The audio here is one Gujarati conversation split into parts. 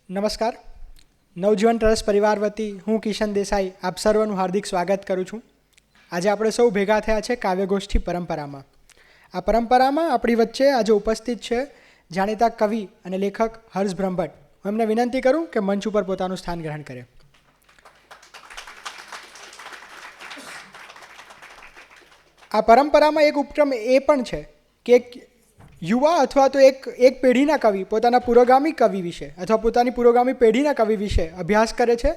નમસ્કાર. નવજીવન ટ્રસ્ટ પરિવાર વતી હું કિશન દેસાઈ આપ સર્વનું હાર્દિક સ્વાગત કરું છું. આજે આપણે સૌ ભેગા થયા છે કાવ્યગોષ્ઠી પરંપરામાં. આ પરંપરામાં આપણી વચ્ચે આજે ઉપસ્થિત છે જાણીતા કવિ અને લેખક હર્ષ બ્રહ્મભટ્ટ. હું એમને વિનંતી કરું કે મંચ ઉપર પોતાનું સ્થાન ગ્રહણ કરે. આ પરંપરામાં એક ઉપક્રમ એ પણ છે કે એક યુવા અથવા તો એક પેઢીના કવિ પોતાના પુરોગામી કવિ વિશે અથવા પોતાની પુરોગામી પેઢીના કવિ વિશે અભ્યાસ કરે છે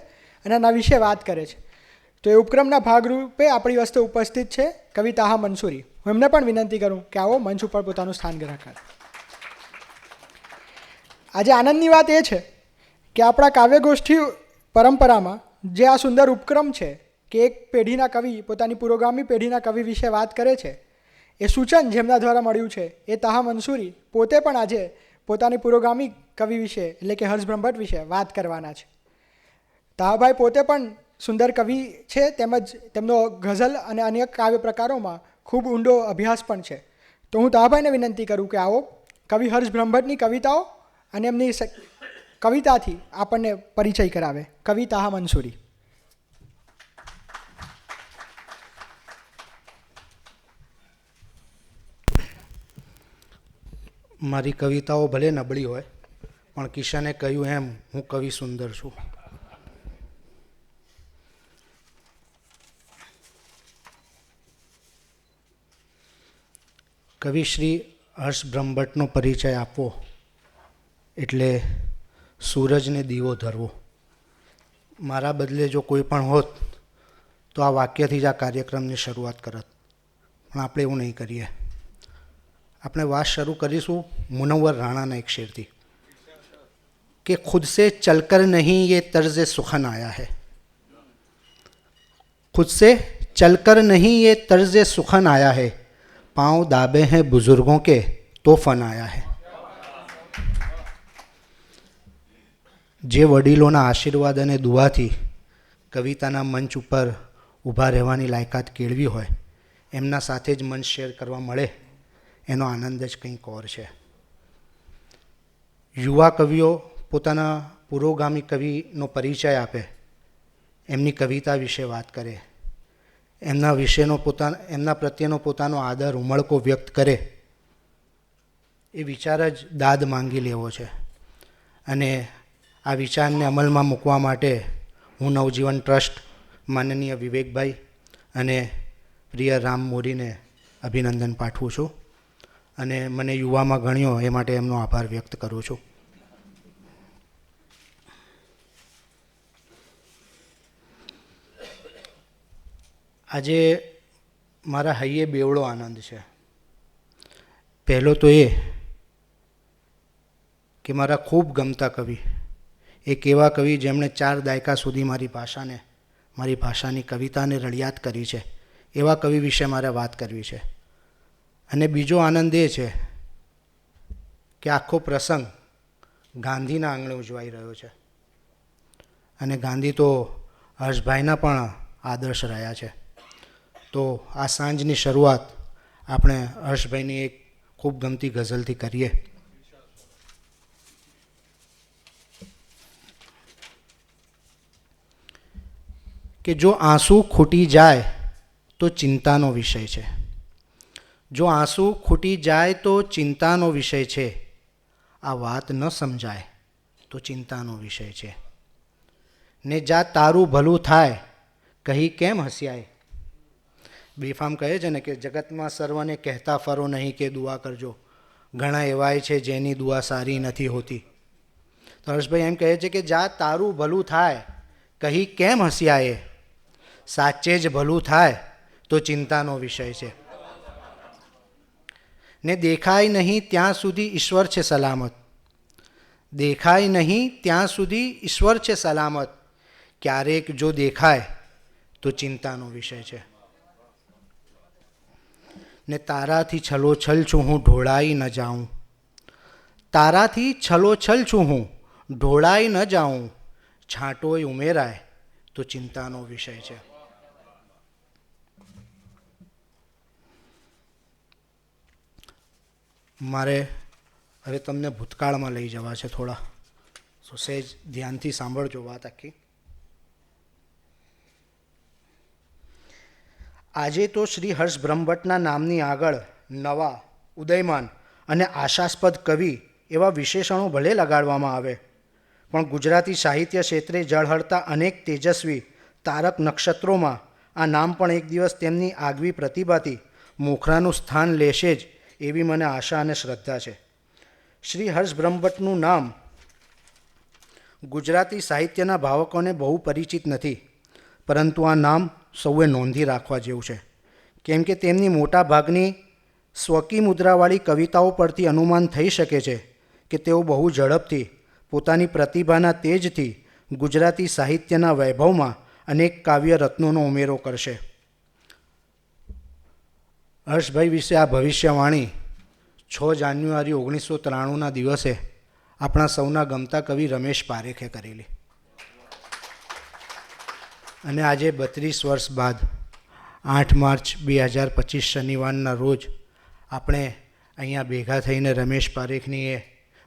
અને એના વિશે વાત કરે છે. તો એ ઉપક્રમના ભાગરૂપે આપણી વસ્તુ ઉપસ્થિત છે કવિ તાહા મંસૂરી. હું એમને પણ વિનંતી કરું કે આવો મંચ ઉપર પોતાનું સ્થાન ગ્રહણ કરે. આજે આનંદની વાત એ છે કે આપણા કાવ્યગોષ્ઠી પરંપરામાં જે આ સુંદર ઉપક્રમ છે કે એક પેઢીના કવિ પોતાની પુરોગામી પેઢીના કવિ વિશે વાત કરે છે, એ સૂચન જેમના દ્વારા મળ્યું છે એ તાહા મંસૂરી પોતે પણ આજે પોતાની પુરોગામી કવિ વિશે એટલે કે હર્ષ બ્રહ્મભટ્ટ વિશે વાત કરવાના છે. તાહાભાઈ પોતે પણ સુંદર કવિ છે, તેમજ તેમનો ગઝલ અને અન્ય કાવ્ય પ્રકારોમાં ખૂબ ઊંડો અભ્યાસ પણ છે. તો હું તાહાભાઈને વિનંતી કરું કે આવો કવિ હર્ષ બ્રહ્મભટ્ટની કવિતાઓ અને એમની કવિતાથી આપણને પરિચય કરાવે. કવિ તાહા મંસૂરી. મારી કવિતાઓ ભલે નબળી હોય પણ કિશને કહ્યું એમ હું કવિ સુંદર છું. કવિ શ્રી હર્ષ બ્રહ્મભટ્ટનો પરિચય આપવો એટલે સૂરજને દીવો ધરવો. મારા બદલે જો કોઈ પણ હોત તો આ વાક્યથી જ આ કાર્યક્રમની શરૂઆત કરત, પણ આપણે એવું નહીં કરીએ. આપણે વાત શરૂ કરીશું મુનવ્વર રાણાના એક શેરથી કે ખુદ સે ચલકર નહીં ये तर्ज सुखन आया है, खुद से चलकर नहीं ये तर्ज सुखन आया है, पाँव दाबे हैं बुजुर्गों के तो फन आया है. જે વડીલોના આશીર્વાદ અને દુઆથી કવિતાના મંચ ઉપર ઊભા રહેવાની લાયકાત કેળવી હોય એમના સાથે જ મંચ શેર કરવા મળે એનો આનંદ જ કંઈક ઓર છે. યુવા કવિઓ પોતાના પુરોગામી કવિનો પરિચય આપે, એમની કવિતા વિશે વાત કરે, એમના પ્રત્યેનો પોતાનો આદર ઉમળકો વ્યક્ત કરે, એ વિચાર જ દાદ માંગી લેવો છે. અને આ વિચારને અમલમાં મૂકવા માટે હું નવજીવન ટ્રસ્ટ માનનીય વિવેકભાઈ અને પ્રિય રામ મોરીને અભિનંદન પાઠવું છું અને મને યુવામાં ગણ્યો એ માટે એમનો આભાર વ્યક્ત કરું છું. આજે મારા હૈયે બેવડો આનંદ છે. પહેલો તો એ કે મારા ખૂબ ગમતા કવિ, એક એવા કવિ જેમણે 4 દાયકા સુધી મારી ભાષાની કવિતાને રળિયાત કરી છે, એવા કવિ વિશે મારે વાત કરવી છે. અને બીજો આનંદ એ છે કે આખો પ્રસંગ ગાંધીના આંગણે ઉજવાઈ રહ્યો છે અને ગાંધી તો હર્ષભાઈના પણ આદર્શ રહ્યા છે. તો આ સાંજની શરૂઆત આપણે હર્ષભાઈની એક ખૂબ ગમતી ગઝલથી કરીએ. કે જો આંસુ ખૂટી જાય તો ચિંતાનો વિષય છે, જો આંસુ ખૂટી જાય તો ચિંતાનો વિષય છે, આ વાત ન સમજાય તો ચિંતાનો વિષય છે. ને જા તારું ભલું થાય કહી કેમ હસ્યાય. બેફામ કહે છે ને કે જગતમાં સર્વને કહેતા ફરો નહીં કે દુઆ કરજો, ઘણા એવાય છે જેની દુઆ સારી નથી હોતી. તો હર્ષભાઈ એમ કહે છે કે જા તારું ભલું થાય કહી કેમ હસ્યાય, સાચે જ ભલું થાય તો ચિંતાનો વિષય છે. ને દેખાય નહીં ત્યાં સુધી ઈશ્વર છે સલામત, દેખાય નહીં ત્યાં સુધી ઈશ્વર છે સલામત, ક્યારેક જો દેખાય તો ચિંતાનો વિષય છે. ને તારાથી છલોછલ છું હું ઢોળાઈ ન જાઉં, તારાથી છલોછલ છું હું ઢોળાઈ ન જાઉં, છાંટોય ઉમેરાય તો ચિંતાનો વિષય છે. મારે હવે તમને ભૂતકાળમાં લઈ જવા છે થોડા. તો સહેજ ધ્યાનથી સાંભળજો વાત આખી. આજે તો શ્રી હર્ષ બ્રહ્મભટ્ટના નામની આગળ નવા, ઉદયમાન અને આશાસ્પદ કવિ એવા વિશેષણો ભલે લગાડવામાં આવે, પણ ગુજરાતી સાહિત્ય ક્ષેત્રે ઝળહળતા અનેક તેજસ્વી તારક નક્ષત્રોમાં આ નામ પણ એક દિવસ તેમની આગવી પ્રતિભાથી મોખરાનું સ્થાન લેશે જ એવી મને આશા અને શ્રદ્ધા છે. શ્રી હર્ષ બ્રહ્મભટ્ટનું નામ ગુજરાતી સાહિત્યના ભાવકોને બહુ પરિચિત નથી, પરંતુ આ નામ સૌએ નોંધી રાખવા જેવું છે, કેમ કે તેમની મોટા ભાગની સ્વકી મુદ્રાવાળી કવિતાઓ પરથી અનુમાન થઈ શકે છે કે તેઓ બહુ ઝડપથી પોતાની પ્રતિભાના તેજથી ગુજરાતી સાહિત્યના વૈભવમાં અનેક કાવ્ય રત્નોનો ઉમેરો કરશે. હર્ષભાઈ વિશે આ ભવિષ્યવાણી 6 જાન્યુઆરી 1993ના દિવસે આપણા સૌના ગમતા કવિ રમેશ પારેખે કરેલી, અને આજે 32 વર્ષ બાદ 8 માર્ચ 2025 શનિવારના રોજ આપણે અહીંયા ભેગા થઈને રમેશ પારેખની એ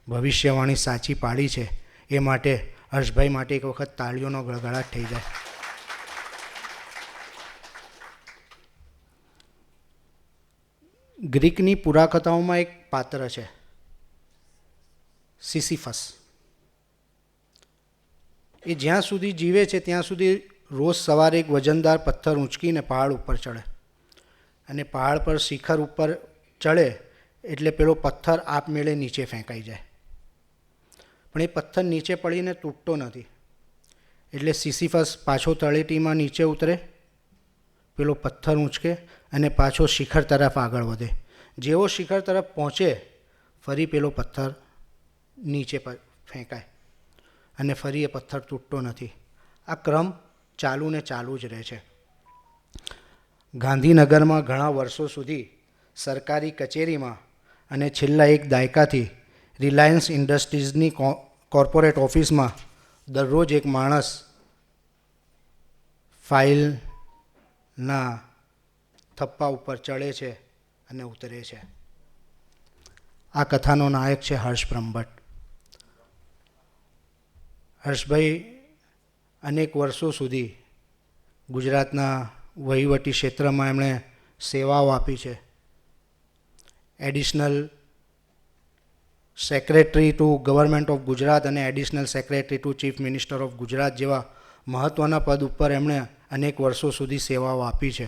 ભવિષ્યવાણી સાચી પાડી છે. એ માટે હર્ષભાઈ માટે એક વખત તાળીઓનો ગળગળાટ થઈ જાય. ગ્રીકની પુરાકથાઓમાં એક પાત્ર છે સિસિફસ. એ જ્યાં સુધી જીવે છે ત્યાં સુધી રોજ સવારે એક વજનદાર પથ્થર ઊંચકીને પહાડ ઉપર ચડે, અને પહાડ પર શિખર ઉપર ચડે એટલે પેલો પથ્થર આપમેળે નીચે ફેંકાઈ જાય, પણ એ પથ્થર નીચે પડીને તૂટતો નથી. એટલે સિસિફસ પાછો તળેટીમાં નીચે ઉતરે, પેલો પથ્થર ઊંચકે અને પાછો શિખર તરફ આગળ વધે. જેવો શિખર તરફ પહોંચે ફરી પેલો પથ્થર નીચે ફેંકાય અને ફરી એ પથ્થર તૂટતો નથી. આ ક્રમ ચાલુ ને ચાલુ જ રહે છે. ગાંધીનગરમાં ઘણા વર્ષો સુધી સરકારી કચેરીમાં અને છેલ્લા એક દાયકાથી રિલાયન્સ ઇન્ડસ્ટ્રીઝની કોર્પોરેટ ઓફિસમાં દરરોજ એક માણસ ફાઇલના થપ્પા ઉપર ચડે છે અને ઉતરે છે. આ કથાનો નાયક છે હર્ષ બ્રહ્મભટ્ટ. હર્ષભાઈ અનેક વર્ષો સુધી ગુજરાતના વહીવટી ક્ષેત્રમાં એમણે સેવાઓ આપી છે. Additional secretary to government of Gujarat અને additional secretary to chief minister of Gujarat જેવા મહત્ત્વના પદ ઉપર એમણે અનેક વર્ષો સુધી સેવાઓ આપી છે,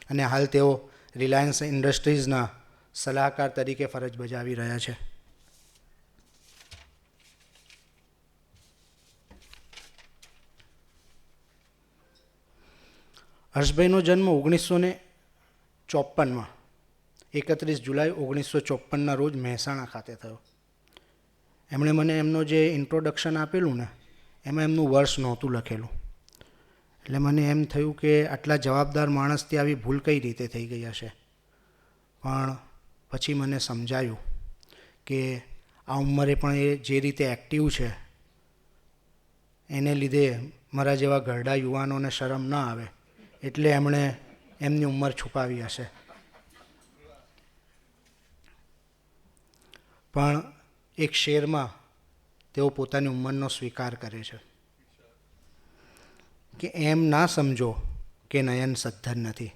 અને હાલ તેઓ રિલાયન્સ ઇન્ડસ્ટ્રીઝના સલાહકાર તરીકે ફરજ બજાવી રહ્યા છે. હર્ષભાઈનો જન્મ 1954માં 31 જુલાઈ 1954ના રોજ મહેસાણા ખાતે થયો. એમણે મને એમનો જે ઇન્ટ્રોડક્શન આપેલું ને એમાં એમનું વર્ષ નહોતું લખેલું, એટલે મને એમ થયું કે આટલા જવાબદાર માણસથી આવી ભૂલ કઈ રીતે થઈ ગઈ હશે. પણ પછી મને સમજાયું કે આ ઉંમરે પણ એ જે રીતે એક્ટિવ છે એને લીધે મારા જેવા ઘરડા યુવાનોને શરમ ન આવે એટલે એમણે એમની ઉંમર છુપાવી હશે. પણ એક શેરમાં તેઓ પોતાની ઉંમરનો સ્વીકાર કરે છે કે એમ ના સમજો કે નયન સદ્ધર નથી,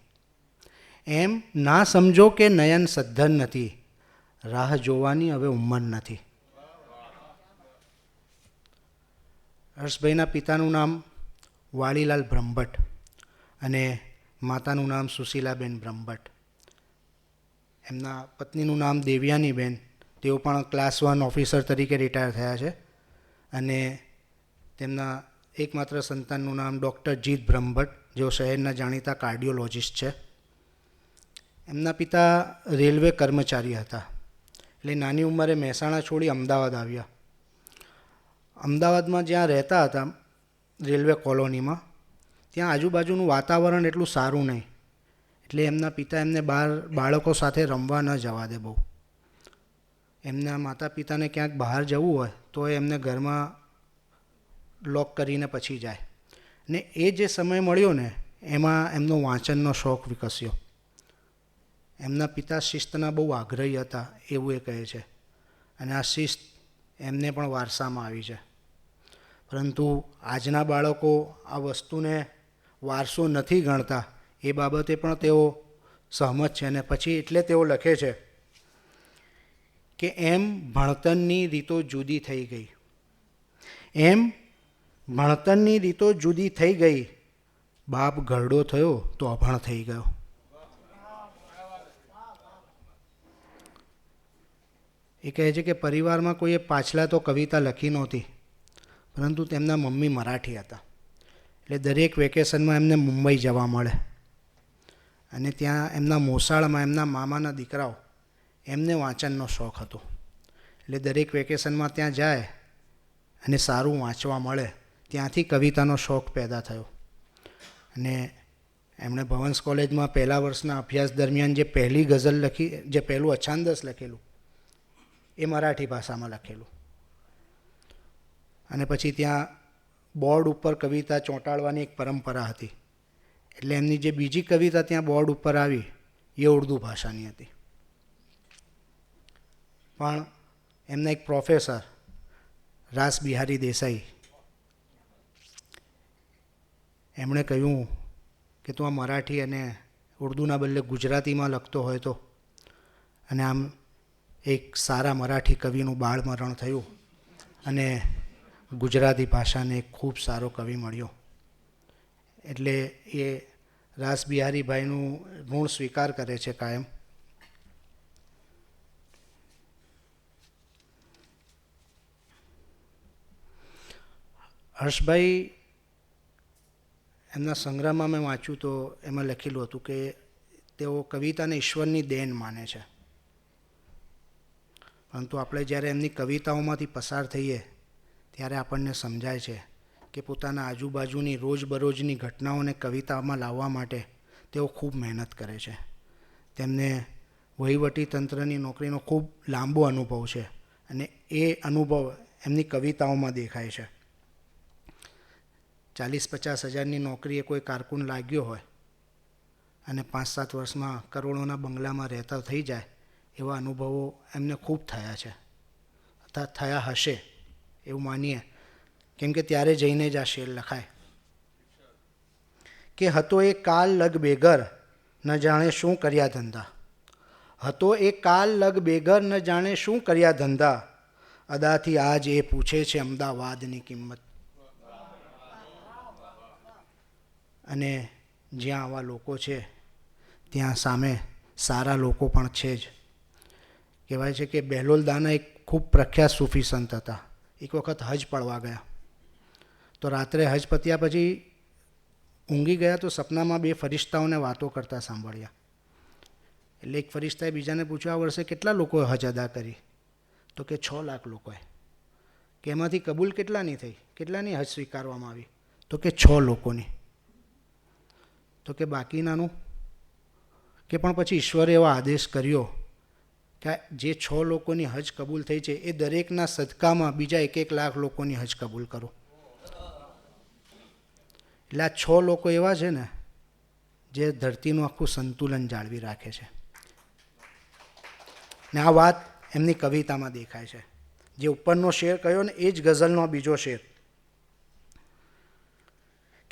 એમ ના સમજો કે નયન સદ્ધર નથી, રાહ જોવાની હવે ઉંમર નથી. હર્ષભાઈના પિતાનું નામ વાળીલાલ બ્રહ્મભટ્ટ અને માતાનું નામ સુશીલાબેન બ્રહ્મભટ્ટ. એમના પત્નીનું નામ દેવ્યાનીબેન, તેઓ પણ ક્લાસ 1 ઓફિસર તરીકે રિટાયર થયા છે, અને તેમના એકમાત્ર સંતાનનું નામ ડૉક્ટર જીત બ્રહ્મભટ્ટ, જેઓ શહેરના જાણીતા કાર્ડિયોલોજિસ્ટ છે. એમના પિતા રેલવે કર્મચારી હતા, એટલે નાની ઉંમરે મહેસાણા છોડી અમદાવાદ આવ્યા. અમદાવાદમાં જ્યાં રહેતા હતા રેલવે કોલોનીમાં, ત્યાં આજુબાજુનું વાતાવરણ એટલું સારું નહીં, એટલે એમના પિતા એમને બહાર બાળકો સાથે રમવા ન જવા દે બહુ. એમના માતા પિતાને ક્યાંક બહાર જવું હોય તો એમને ઘરમાં લોક કરીને પછી જાય. ને એ જે સમય મળ્યો ને એમાં એમનો વાંચનનો શોખ વિકસ્યો. એમના પિતા શિસ્તના બહુ આગ્રહી હતા એવું એ કહે છે, અને આ શિસ્ત એમને પણ વારસામાં આવી છે. પરંતુ આજના બાળકો આ વસ્તુને વારસો નથી ગણતા, એ બાબતે પણ તેઓ સહમત છે. અને પછી એટલે તેઓ લખે છે કે એમ ભણતરની રીતો જુદી થઈ ગઈ, એમ ભણતરની રીતો જુદી થઈ ગઈ, બાપ ઘરડો થયો તો અભણ થઈ ગયો. એ કહે છે કે પરિવારમાં કોઈએ પાછલા તો કવિતા લખી નહોતી, પરંતુ તેમના મમ્મી મરાઠી હતા, એટલે દરેક વેકેશનમાં એમને મુંબઈ જવા મળે અને ત્યાં એમના મોસાળમાં એમના મામાના દીકરાઓ, એમને વાંચનનો શોખ હતો, એટલે દરેક વેકેશનમાં ત્યાં જાય અને સારું વાંચવા મળે. ત્યાંથી કવિતાનો શોખ પેદા થયો અને એમણે ભવન્સ કોલેજમાં પહેલા વર્ષના અભ્યાસ દરમિયાન જે પહેલી ગઝલ લખી, જે પહેલું અછાંદસ લખેલું, એ મરાઠી ભાષામાં લખેલું. અને પછી ત્યાં બોર્ડ ઉપર કવિતા ચોંટાડવાની એક પરંપરા હતી, એટલે એમની જે બીજી કવિતા ત્યાં બોર્ડ ઉપર આવી એ ઉર્દુ ભાષાની હતી. પણ એમના એક પ્રોફેસર રાસ બિહારી દેસાઈ, એમણે કહ્યું કે તું આ મરાઠી અને ઉર્દુના બદલે ગુજરાતીમાં લખતો હોય તો. અને આમ એક સારા મરાઠી કવિનું બાળ મરણ થયું અને ગુજરાતી ભાષાને એક ખૂબ સારો કવિ મળ્યો. એટલે એ રાસ બિહારીભાઈનું ઋણ સ્વીકાર કરે છે કાયમ. હર્ષભાઈ એમના સંગ્રહમાં મેં વાંચ્યું તો એમાં લખેલું હતું કે તેઓ કવિતાને ઈશ્વરની દેન માને છે. પરંતુ આપણે જ્યારે એમની કવિતાઓમાંથી પસાર થઈએ ત્યારે આપણને સમજાય છે કે પોતાના આજુબાજુની રોજબરોજની ઘટનાઓને કવિતામાં લાવવા માટે તેઓ ખૂબ મહેનત કરે છે. તેમને વહીવટી તંત્રની નોકરીનો ખૂબ લાંબો અનુભવ છે અને એ અનુભવ એમની કવિતાઓમાં દેખાય છે. 40-50 હજારની નોકરીએ કોઈ કારકુન લાગ્યો હોય અને 5-7 વર્ષમાં કરોડોના બંગલામાં રહેતા થઈ જાય, એવા અનુભવો એમને ખૂબ થયા છે, અથવા થયા હશે એવું માનીએ, કેમ કે ત્યારે જઈને જ આ શેર લખાય કે હતો એ કાલ લગ બેઘર ન જાણે શું કર્યા ધંધા, હતો એ કાલ લગ બેઘર ન જાણે શું કર્યા ધંધા, અદાથી આજ એ પૂછે છે અમદાવાદની કિંમત. અને જ્યાં આવા લોકો છે ત્યાં સામે સારા લોકો પણ છે જ. કહેવાય છે કે બેહલોલ દાના એક ખૂબ પ્રખ્યાત સૂફી સંત હતા. એક વખત હજ પડવા ગયા તો રાત્રે હજ પત્યા પછી ઊંઘી ગયા તો સપનામાં 2 ફરિશ્તાઓને વાતો કરતા સાંભળ્યા. એટલે એક ફરિશ્તાએ બીજાને પૂછ્યું, આ વર્ષે કેટલા લોકોએ હજ અદા કરી? તો કે 6 લાખ લોકોએ. કે એમાંથી કબૂલ કેટલાની થઈ, કેટલાની હજ સ્વીકારવામાં આવી? તો કે 6 લોકોની. તો કે બાકીનાનું? કે પણ પછી ઈશ્વરે એવો આદેશ કર્યો કે જે 6 લોકોની હજ કબૂલ થઈ છે એ દરેકના સદકામાં બીજા 1-1 લાખ લોકોની હજ કબૂલ કરો. એટલે આ 6 લોકો એવા છે ને જે ધરતીનું આખું સંતુલન જાળવી રાખે છે. ને આ વાત એમની કવિતામાં દેખાય છે. જે ઉપરનો શેર કહ્યો ને એ જ ગઝલનો બીજો શેર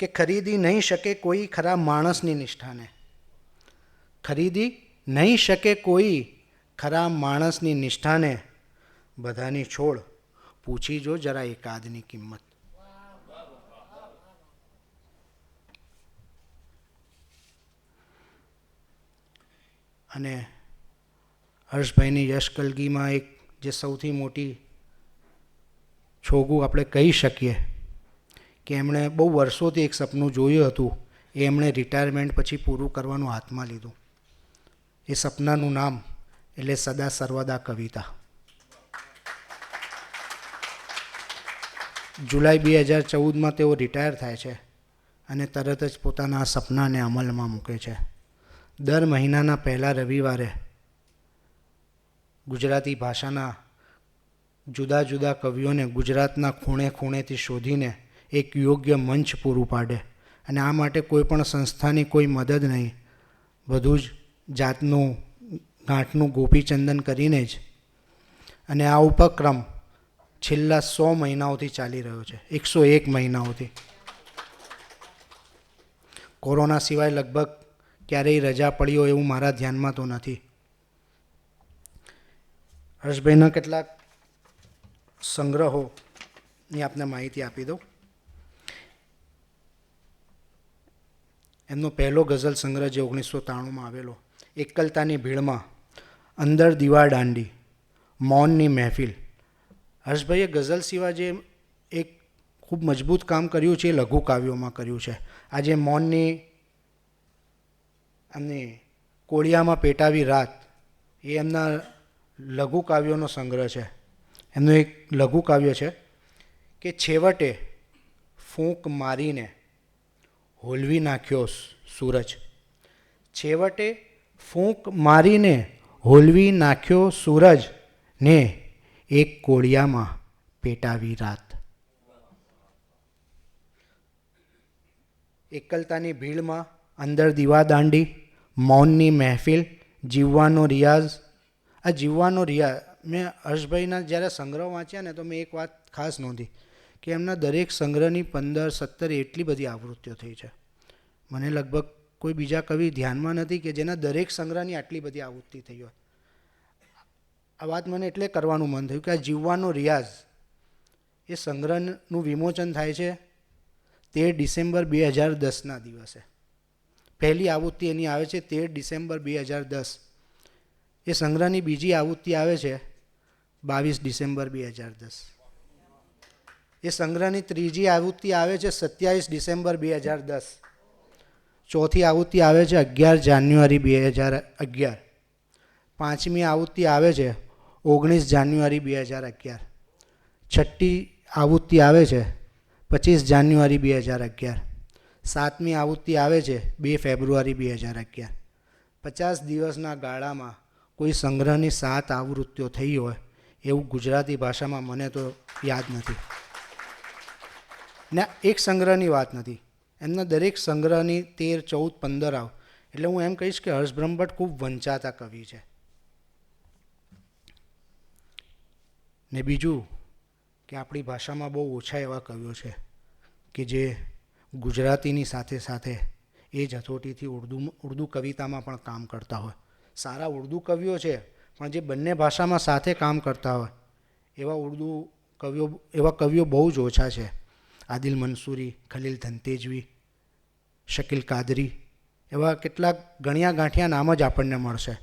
કે ખરીદી નહીં શકે કોઈ ખરા માણસની નિષ્ઠાને, ખરીદી નહીં શકે કોઈ ખરા માણસની નિષ્ઠાને, બધાની છોડ પૂછી જો જરા એકાદની કિંમત. અને હર્ષભાઈની યશ કલગીમાં એક જે સૌથી મોટી છોગું આપણે કહી શકીએ કે એમણે બહુ વર્ષોથી એક સપનું જોયું હતું, એ એમણે રિટાયરમેન્ટ પછી પૂરું કરવાનું હાથમાં લીધું. એ સપનાનું નામ એટલે સદા સર્વદા કવિતા. જુલાઈ 2014માં તેઓ રિટાયર થાય છે અને તરત જ પોતાના આ સપનાને અમલમાં મૂકે છે. દર મહિનાના પહેલા રવિવારે ગુજરાતી ભાષાના જુદા જુદા કવિઓને ગુજરાતના ખૂણે ખૂણેથી શોધીને એક યોગ્ય મંચ પૂરું પાડે. અને આ માટે કોઈ પણ સંસ્થાની કોઈ મદદ નહીં, બધું જ જાતનું ગાંઠનું ગોપીચંદન કરીને જ. અને આ ઉપક્રમ છેલ્લા 100 મહિનાઓથી ચાલી રહ્યો છે, 101 મહિનાઓથી. કોરોના સિવાય લગભગ ક્યારેય રજા પડી હોય એવું મારા ધ્યાનમાં તો નથી. હર્ષભાઈના કેટલાક સંગ્રહોની આપને માહિતી આપી દઉં. એમનો પહેલો ગઝલ સંગ્રહ જે 1993માં આવેલો, એકલતાની ભીડમાં, અંદર દીવા દાંડી, મૌનની મહેફિલ. હર્ષભાઈએ ગઝલ સિવાય જે એક ખૂબ મજબૂત કામ કર્યું છે એ લઘુ કાવ્યોમાં કર્યું છે. આજે મૌનની અને કોળિયામાં પેટાવી રાત એ એમના લઘુ કાવ્યોનો સંગ્રહ છે. એમનું એક લઘુ કાવ્ય છે કે છેવટે ફૂંક મારીને હોલવી નાખ્યો સૂરજ. છેવટે ફૂંક મારીને હોલવી નાખ્યો સૂરજ ને એક કોળિયામાં પેટાવી રાત. એકલતાની ભીડમાં, અંદર દીવા દાંડી, મૌનની મહેફિલ, જીવવાનો રિયાઝ. આ જીવવાનો રિયાઝ મેં હર્ષભાઈના જ્યારે સંગ્રહ વાંચ્યા ને તો મેં એક વાત ખાસ નોંધી કે એમના દરેક સંગ્રહની 15-17 એટલી બધી આવૃત્તિઓ થઈ છે. મને લગભગ કોઈ બીજા કવિ ધ્યાનમાં નથી કે જેના દરેક સંગ્રહની આટલી બધી આવૃત્તિ થઈ હોય. આ વાત મને એટલે કરવાનું મન થયું કે આ જીવવાનો રિયાઝ એ સંગ્રહનું વિમોચન થાય છે 13 ડિસેમ્બર 2010ના દિવસે. પહેલી આવૃત્તિ એની આવે છે 13 ડિસેમ્બર 2010. એ સંગ્રહની બીજી આવૃત્તિ આવે છે 22 ડિસેમ્બર 2010. એ સંગ્રહની ત્રીજી આવૃત્તિ આવે છે 27 ડિસેમ્બર 2010. ચોથી આવૃત્તિ આવે છે 11 જાન્યુઆરી 2011. પાંચમી આવૃત્તિ આવે છે 19 જાન્યુઆરી 2011. છઠ્ઠી આવૃત્તિ આવે છે 25 જાન્યુઆરી 2011. સાતમી આવૃત્તિ આવે છે 2 ફેબ્રુઆરી 2011. 50 દિવસના ગાળામાં કોઈ સંગ્રહની 7 આવૃત્તિઓ થઈ હોય એવું ગુજરાતી ભાષામાં મને તો યાદ નથી. ને એક સંગ્રહની વાત નથી, એમના દરેક સંગ્રહની 13, 14, 15 આવ. એટલે હું એમ કહીશ કે હર્ષ બ્રહ્મભટ્ટ ખૂબ વંચાતા કવિ છે. ને બીજું કે આપણી ભાષામાં બહુ ઓછા એવા કવિઓ છે કે જે ગુજરાતીની સાથે સાથે એ જ હથોટીથી ઉર્દુ કવિતામાં પણ કામ કરતા હોય. સારા ઉર્દુ કવિઓ છે પણ જે બંને ભાષામાં સાથે કામ કરતા હોય એવા કવિઓ બહુ જ ઓછા છે. આદિલ મંસૂરી, ખલીલ ધનતેજવી, શકીલ કાદરી, એવા કેટલાક ગણ્યા ગાંઠિયા નામ જ આપણને મળશે.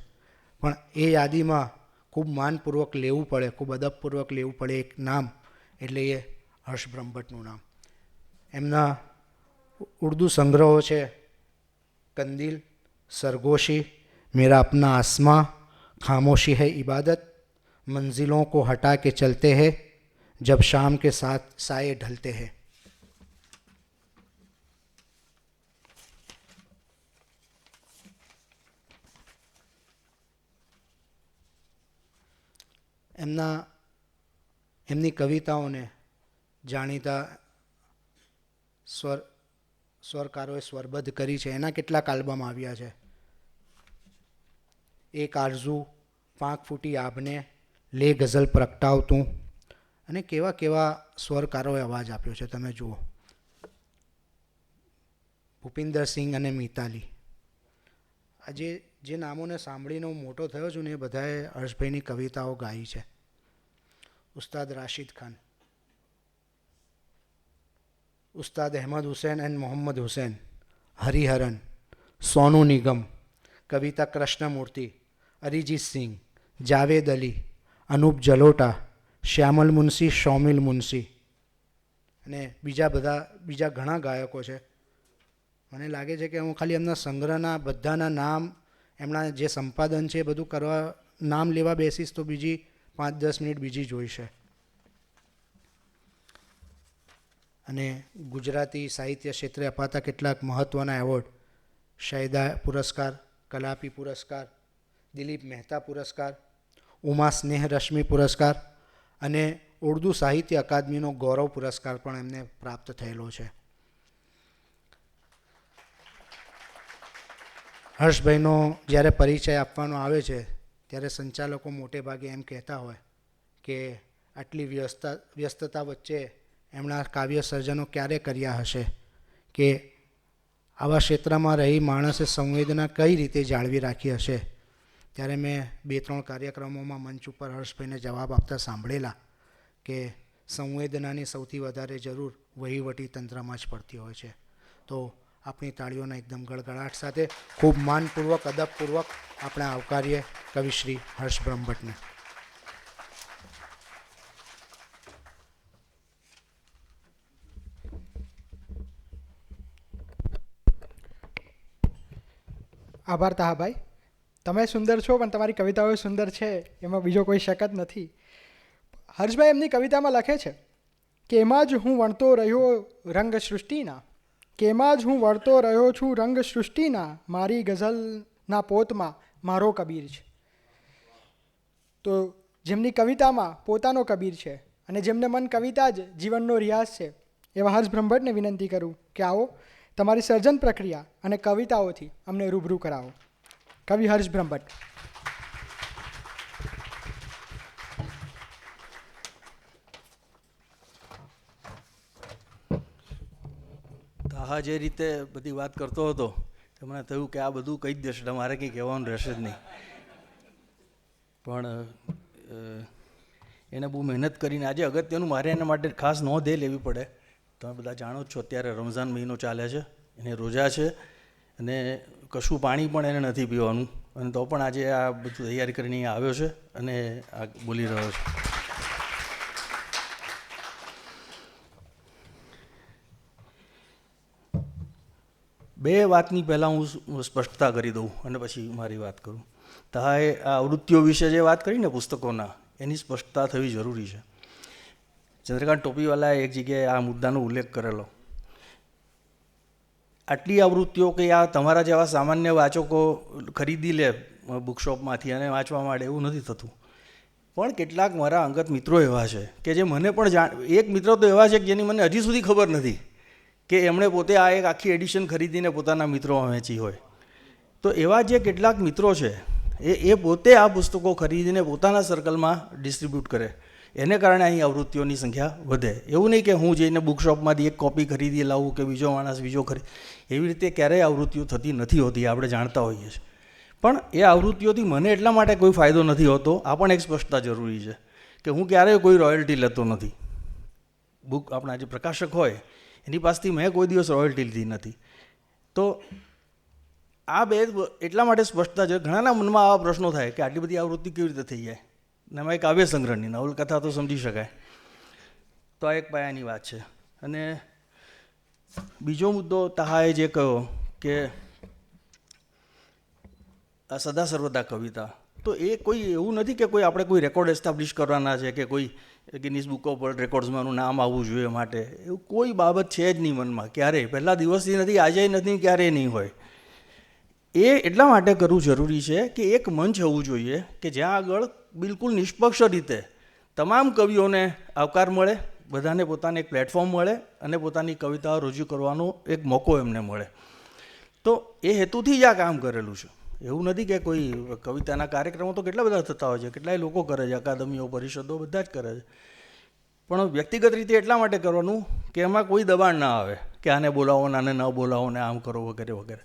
પણ એ યાદીમાં ખૂબ માનપૂર્વક લેવું પડે, ખૂબ અદબપૂર્વક લેવું પડે એક નામ, એટલે એ હર્ષ બ્રહ્મભટ્ટનું નામ. એમના ઉર્દુ સંગ્રહો છે કંદીલ, સરગોશી, मेरा अपना आसमां, खामोशी है इबादत, मंजिलों को हटा के चलते हैं, जब शाम के साथ साए ढलते हैं. એમની કવિતાઓને જાણીતા સ્વરકારોએ સ્વરબદ્ધ કરી છે. એના કેટલાક આલ્બમ આવ્યા છે. એક આરઝુ, પાંખ ફૂટી આભને, લે ગઝલ પ્રગટાવ તું, અને કેવા કેવા સ્વરકારોએ અવાજ આપ્યો છે તમે જુઓ. ભૂપિન્દર સિંહ અને મિતાલી, આજે જે નામોને સાંભળીને હું મોટો થયો છું ને એ બધાએ હર્ષભાઈની કવિતાઓ ગાઈ છે. ઉસ્તાદ રાશિદ ખાન, ઉસ્તાદ અહેમદ હુસૈન એન્ડ મોહમ્મદ હુસૈન, હરિહરન, સોનુ નિગમ, કવિતા કૃષ્ણમૂર્તિ, અરિજીત સિંહ, જાવેદ અલી, અનુપ જલોટા, શ્યામલ મુનશી, શૌમિલ મુનશી અને બીજા ઘણા ગાયકો છે. મને લાગે છે કે હું ખાલી એમના સંગ્રહના બધાના નામ, એમના જે સંપાદન છે એ બધું કરવા નામ લેવા બેસીશ તો બીજી 5-10 મિનિટ બીજી જોઈશે. અને ગુજરાતી સાહિત્ય ક્ષેત્રે અપાતા કેટલાક મહત્ત્વના એવોર્ડ, શાયદા પુરસ્કાર, કલાપી પુરસ્કાર, દિલીપ મહેતા પુરસ્કાર, ઉમા સ્નેહ રશ્મિ પુરસ્કાર અને ઉર્દુ સાહિત્ય અકાદમીનો ગૌરવ પુરસ્કાર પણ એમને પ્રાપ્ત થયેલો છે. હર્ષભાઈનો જ્યારે પરિચય આપવાનો આવે છે ત્યારે સંચાલકો મોટે ભાગે એમ કહેતા હોય કે આટલી વ્યસ્તતા વચ્ચે એમના કાવ્ય સર્જનો ક્યારે કર્યા હશે કે આવા ક્ષેત્રમાં રહી માણસે સંવેદના કઈ રીતે જાળવી રાખી હશે. ત્યારે મેં 2-3 કાર્યક્રમોમાં મંચ ઉપર હર્ષભાઈને જવાબ આપતા સાંભળેલા કે સંવેદનાની સૌથી વધારે જરૂર વહીવટી તંત્રમાં જ પડતી હોય છે. તો આપણી તાળીઓના એકદમ ગળગળાટ સાથે ખૂબ માનપૂર્વક અદબપૂર્વક આપણે આવકારીએ કવિશ્રી હર્ષ બ્રહ્મભટ્ટને. આભાર તાહાભાઈ, તમે સુંદર છો પણ તમારી કવિતાઓ સુંદર છે એમાં બીજો કોઈ શક જ નથી. હર્ષભાઈ એમની કવિતામાં લખે છે કે એમાં જ હું વણતો રહ્યો રંગ સૃષ્ટિના, કે એમાં જ હું વળતો રહ્યો છું રંગ સૃષ્ટિના, મારી ગઝલના પોતમાં મારો કબીર છે. તો જેમની કવિતામાં પોતાનો કબીર છે અને જેમને મન કવિતા જ જીવનનો રિયાઝ છે એવા હર્ષ બ્રહ્મભટ્ટને વિનંતી કરું કે આવો તમારી સર્જન પ્રક્રિયા અને કવિતાઓથી અમને રૂબરૂ કરાવો. કવિ હર્ષ બ્રહ્મભટ્ટ. તાહા જે રીતે બધી વાત કરતો હતો તો મને થયું કે આ બધું કહી જ દેશે, મારે કંઈ કહેવાનું રહેશે જ નહીં. પણ એને બહુ મહેનત કરીને આજે અગત્યનું મારે એના માટે ખાસ નોંધ એ લેવી પડે. તમે બધા જાણો જ છો અત્યારે રમઝાન મહિનો ચાલે છે, એને રોજા છે અને કશું પાણી પણ એને નથી પીવાનું, અને તો પણ આજે આ બધું તૈયારી કરીને અહીંયા આવ્યો છે અને આ બોલી રહ્યો છે. બે વાતની પહેલાં હું સ્પષ્ટતા કરી દઉં અને પછી મારી વાત કરું. તાએ આ આવૃત્તિઓ વિશે જે વાત કરી ને પુસ્તકોના, એની સ્પષ્ટતા થવી જરૂરી છે. ચંદ્રકાંત ટોપીવાલાએ એક જગ્યાએ આ મુદ્દાનો ઉલ્લેખ કરેલો. આટલી આવૃત્તિઓ કે આ તમારા જેવા સામાન્ય વાચકો ખરીદી લે બુકશોપમાંથી અને વાંચવા માંડે એવું નથી થતું. પણ કેટલાક મારા અંગત મિત્રો એવા છે કે જે મને પણ એક મિત્ર તો એવા છે કે જેની મને હજી સુધી ખબર નથી કે એમણે પોતે આ એક આખી એડિશન ખરીદીને પોતાના મિત્રોમાં વેચી હોય. તો એવા જે કેટલાક મિત્રો છે એ પોતે આ પુસ્તકો ખરીદીને પોતાના સર્કલમાં ડિસ્ટ્રીબ્યુટ કરે, એને કારણે અહીં આવૃત્તિઓની સંખ્યા વધે. એવું નહીં કે હું જઈને બુકશોપમાંથી એક કોપી ખરીદી લાવું કે બીજો માણસ બીજો એવી રીતે ક્યારેય આવૃત્તિઓ થતી નથી હોતી, આપણે જાણતા હોઈએ છીએ. પણ એ આવૃત્તિઓથી મને એટલા માટે કોઈ ફાયદો નથી હોતો, આ પણ એક સ્પષ્ટતા જરૂરી છે કે હું ક્યારેય કોઈ રોયલ્ટી લેતો નથી. બુક આપણા જે પ્રકાશક હોય એની પાસેથી મેં કોઈ દિવસ રોયલ્ટી લીધી નથી. તો આ બે એટલા માટે સ્પષ્ટતા છે. ઘણાના મનમાં આવા પ્રશ્નો થાય કે આટલી બધી આવૃત્તિ કેવી રીતે થઈ જાય, ને એમાં એક કાવ્ય સંગ્રહની નવલકથા તો સમજી શકાય. તો આ એક પાયાની વાત છે. અને બીજો મુદ્દો તાહાએ જે કહ્યો કે આ સદા સર્વદા કવિતા, તો એ કોઈ એવું નથી કે કોઈ આપણે કોઈ રેકોર્ડ એસ્ટાબ્લિશ કરવાના છે કે કોઈ ગિનિસ બુક ઓફ વર્લ્ડ રેકોર્ડ્સમાં એનું નામ આવવું જોઈએ માટે એવું કોઈ બાબત છે જ નહીં મનમાં ક્યારેય. પહેલા દિવસથી નથી, આજે નથી, ક્યારેય નહીં હોય. એ એટલા માટે કરવું જરૂરી છે કે એક મંચ હોવું જોઈએ કે જ્યાં આગળ બિલકુલ નિષ્પક્ષ રીતે તમામ કવિઓને આવકાર મળે, બધાને પોતાને એક પ્લેટફોર્મ મળે અને પોતાની કવિતાઓ રજૂ કરવાનો એક મોકો એમને મળે. તો એ હેતુથી જ આ કામ કરેલું છે. એવું નથી કે કોઈ કવિતાના કાર્યક્રમો તો કેટલા બધા થતા હોય છે, કેટલાય લોકો કરે છે, અકાદમીઓ, પરિષદો બધા જ કરે છે. પણ વ્યક્તિગત રીતે એટલા માટે કરવાનું કે એમાં કોઈ દબાણ ના આવે કે આને બોલાવો ને આને ન બોલાવો ને આમ કરો વગેરે વગેરે.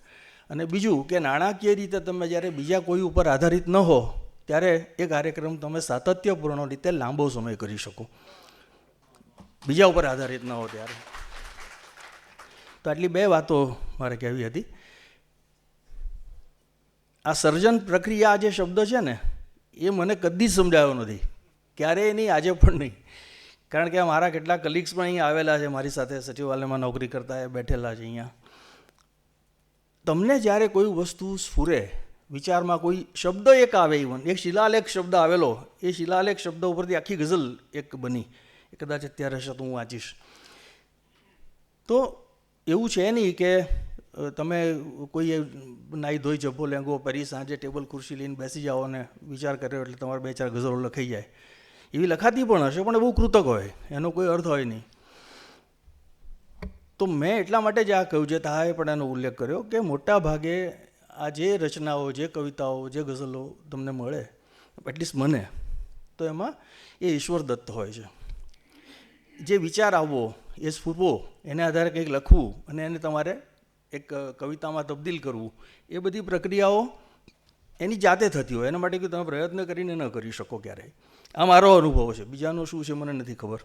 અને બીજું કે નાણાકીય રીતે તમે જ્યારે બીજા કોઈ ઉપર આધારિત ન હો ત્યારે એ કાર્યક્રમ તમે સાતત્યપૂર્ણ રીતે લાંબો સમય કરી શકો, બીજા ઉપર આધારિત ન હો ત્યારે. તો આટલી બે વાતો મારે કહેવી હતી. આ સર્જન પ્રક્રિયા જે શબ્દ છે ને એ મને કદી સમજાયો નથી, ક્યારેય નહીં, આજે પણ નહીં. કારણ કે મારા કેટલાક કલીગ્સ પણ અહીંયા આવેલા છે, મારી સાથે સચિવાલયમાં નોકરી કરતા એ બેઠેલા છે અહીંયા. તમને જ્યારે કોઈ વસ્તુ સ્ફુરે, વિચારમાં કોઈ શબ્દ એક આવે, ઇવન એક શિલાલેખ શબ્દ આવેલો, એ શિલાલેખ શબ્દ ઉપરથી આખી ગઝલ એક બની, એ કદાચ અત્યારે હશે તો હું વાંચીશ. તો એવું છે નહીં કે તમે કોઈ નાહી ધોઈ જબ્બો લેંગો પહેરી સાંજે ટેબલ ખુરશી લઈને બેસી જાઓ અને વિચાર કર્યો એટલે તમારે 2-4 ગઝલો લખાઈ જાય. એવી લખાતી પણ હશે પણ એ બહુ કૃતક હોય, એનો કોઈ અર્થ હોય નહીં. તો મેં એટલા માટે જ આ કહ્યું છે, તાએ પણ એનો ઉલ્લેખ કર્યો કે મોટા ભાગે આ જે રચનાઓ, જે કવિતાઓ, જે ગઝલો તમને મળે, એટલીસ્ટ મને, તો એમાં એ ઈશ્વર દત્ત હોય છે. જે વિચાર આવવો, એ સ્ફૂરવો, એને આધારે કંઈક લખવું અને એને તમારે એક કવિતામાં તબદીલ કરવું, એ બધી પ્રક્રિયાઓ એની જાતે થતી હોય. એના માટે કે તમે પ્રયત્ન કરીને ન કરી શકો ક્યારેય. આ મારો અનુભવ છે, બીજાનો શું છે મને નથી ખબર.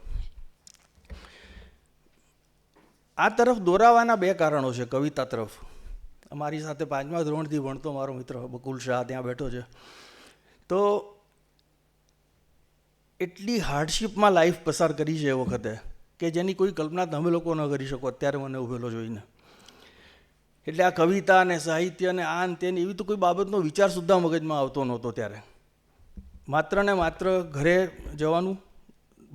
આ તરફ દોરાવાના બે કારણો છે. કવિતા તરફ અમારી સાથે 5મા ધોરણથી ભણતો મારો મિત્ર બકુલ શાહ ત્યાં બેઠો છે. તો એટલી હાર્ડશીપમાં લાઈફ પસાર કરી છે એ વખતે કે જેની કોઈ કલ્પના તમે લોકો ન કરી શકો અત્યારે મને ઉભેલો જોઈને. એટલે આ કવિતા ને સાહિત્ય ને આ તે એવી તો કોઈ બાબતનો વિચાર સુદ્ધા મગજમાં આવતો નહોતો ત્યારે. માત્ર ને માત્ર ઘરે જવાનું,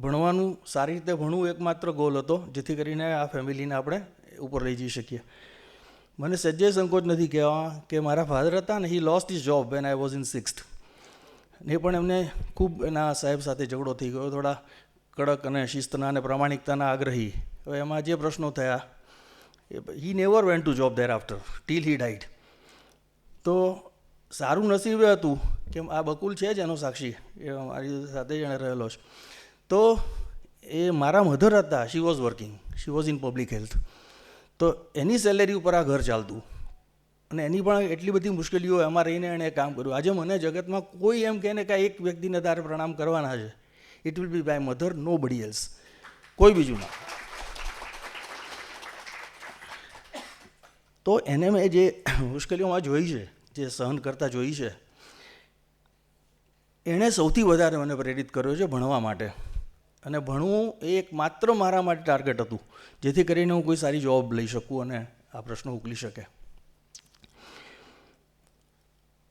ભણવાનું, સારી રીતે ભણવું એકમાત્ર ગોલ હતો, જેથી કરીને આ ફેમિલીને આપણે ઉપર લઈ જઈ શકીએ. મને સજ્જે સંકોચ નથી કહેવા કે મારા ફાધર હતા ને, હી lost his job when I was in 6th. ને પણ એમને ખૂબ એના સાહેબ સાથે ઝઘડો થઈ ગયો, થોડા કડક અને શિસ્તના અને પ્રામાણિકતાના આગ્રહી. હવે એમાં જે પ્રશ્નો થયા, he never went to job there after till he died. તો સારું નસીબ એ હતું કે આ બકુલ છે જ એનો સાક્ષી, એ મારી સાથે જ એણે રહેલો છે. તો એ મારા મધર હતા, she was working, she was in public health. તો એની સેલેરી ઉપર આ ઘર ચાલતું અને એની પણ એટલી બધી મુશ્કેલીઓ એમાં રહીને એણે કામ કર્યું. આજે મને જગતમાં કોઈ એમ કહે ને કે એક વ્યક્તિને તારે પ્રણામ કરવાના છે, it will be by mother, nobody else, કોઈ બીજું ના. તો એને મેં જે મુશ્કેલીઓમાં જોઈ છે, જે સહન કરતા જોઈ છે, એણે સૌથી વધારે મને પ્રેરિત કર્યો છે ભણવા માટે. અને ભણવું એ એક માત્ર મારા માટે ટાર્ગેટ હતું, જેથી કરીને હું કોઈ સારી જોબ લઈ શકું અને આ પ્રશ્નો ઉકલી શકે.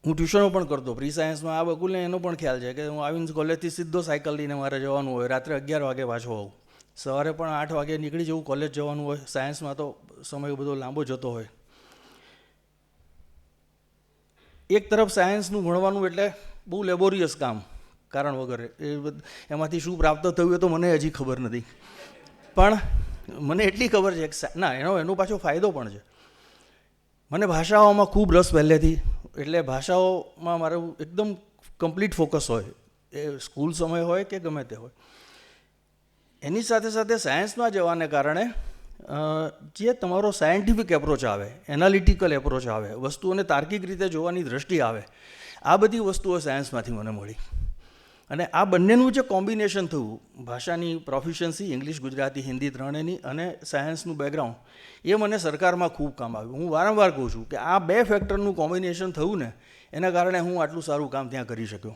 હું ટ્યુશનો પણ કરતો પ્રી સાયન્સમાં. આ બકુલને એનો પણ ખ્યાલ છે કે હું આવીને કોલેજથી સીધો સાયકલ લઈને મારે જવાનું હોય, રાત્રે 11 વાગે પાછો આવું, સવારે પણ 8 વાગે નીકળી જવું, કોલેજ જવાનું હોય. સાયન્સમાં તો સમય બધો લાંબો જતો હોય. એક તરફ સાયન્સનું ભણવાનું એટલે બહુ લેબોરિયસ કામ, કારણ વગર. એમાંથી શું પ્રાપ્ત થયું એ તો મને હજી ખબર નથી, પણ મને એટલી ખબર છે કે ના, એનો પાછો ફાયદો પણ છે. મને ભાષાઓમાં ખૂબ રસ પહેલેથી, એટલે ભાષાઓમાં મારું એકદમ કમ્પ્લીટ ફોકસ હોય, એ સ્કૂલ સમય હોય કે ગમે તે હોય. એની સાથે સાથે સાયન્સમાં જવાને કારણે જે તમારો સાયન્ટિફિક એપ્રોચ આવે, એનાલિટિકલ એપ્રોચ આવે, વસ્તુઓને તાર્કિક રીતે જોવાની દ્રષ્ટિ આવે, આ બધી વસ્તુઓ સાયન્સમાંથી મને મળી. અને આ બંનેનું જે કોમ્બિનેશન થયું, ભાષાની પ્રોફિશન્સી, ઇંગ્લિશ, ગુજરાતી, હિન્દી ત્રણેયની, અને સાયન્સનું બેકગ્રાઉન્ડ, એ મને સરકારમાં ખૂબ કામ આવ્યું. હું વારંવાર કહું છું કે આ બે ફેક્ટરનું કોમ્બિનેશન થયું ને, એના કારણે હું આટલું સારું કામ ત્યાં કરી શક્યો.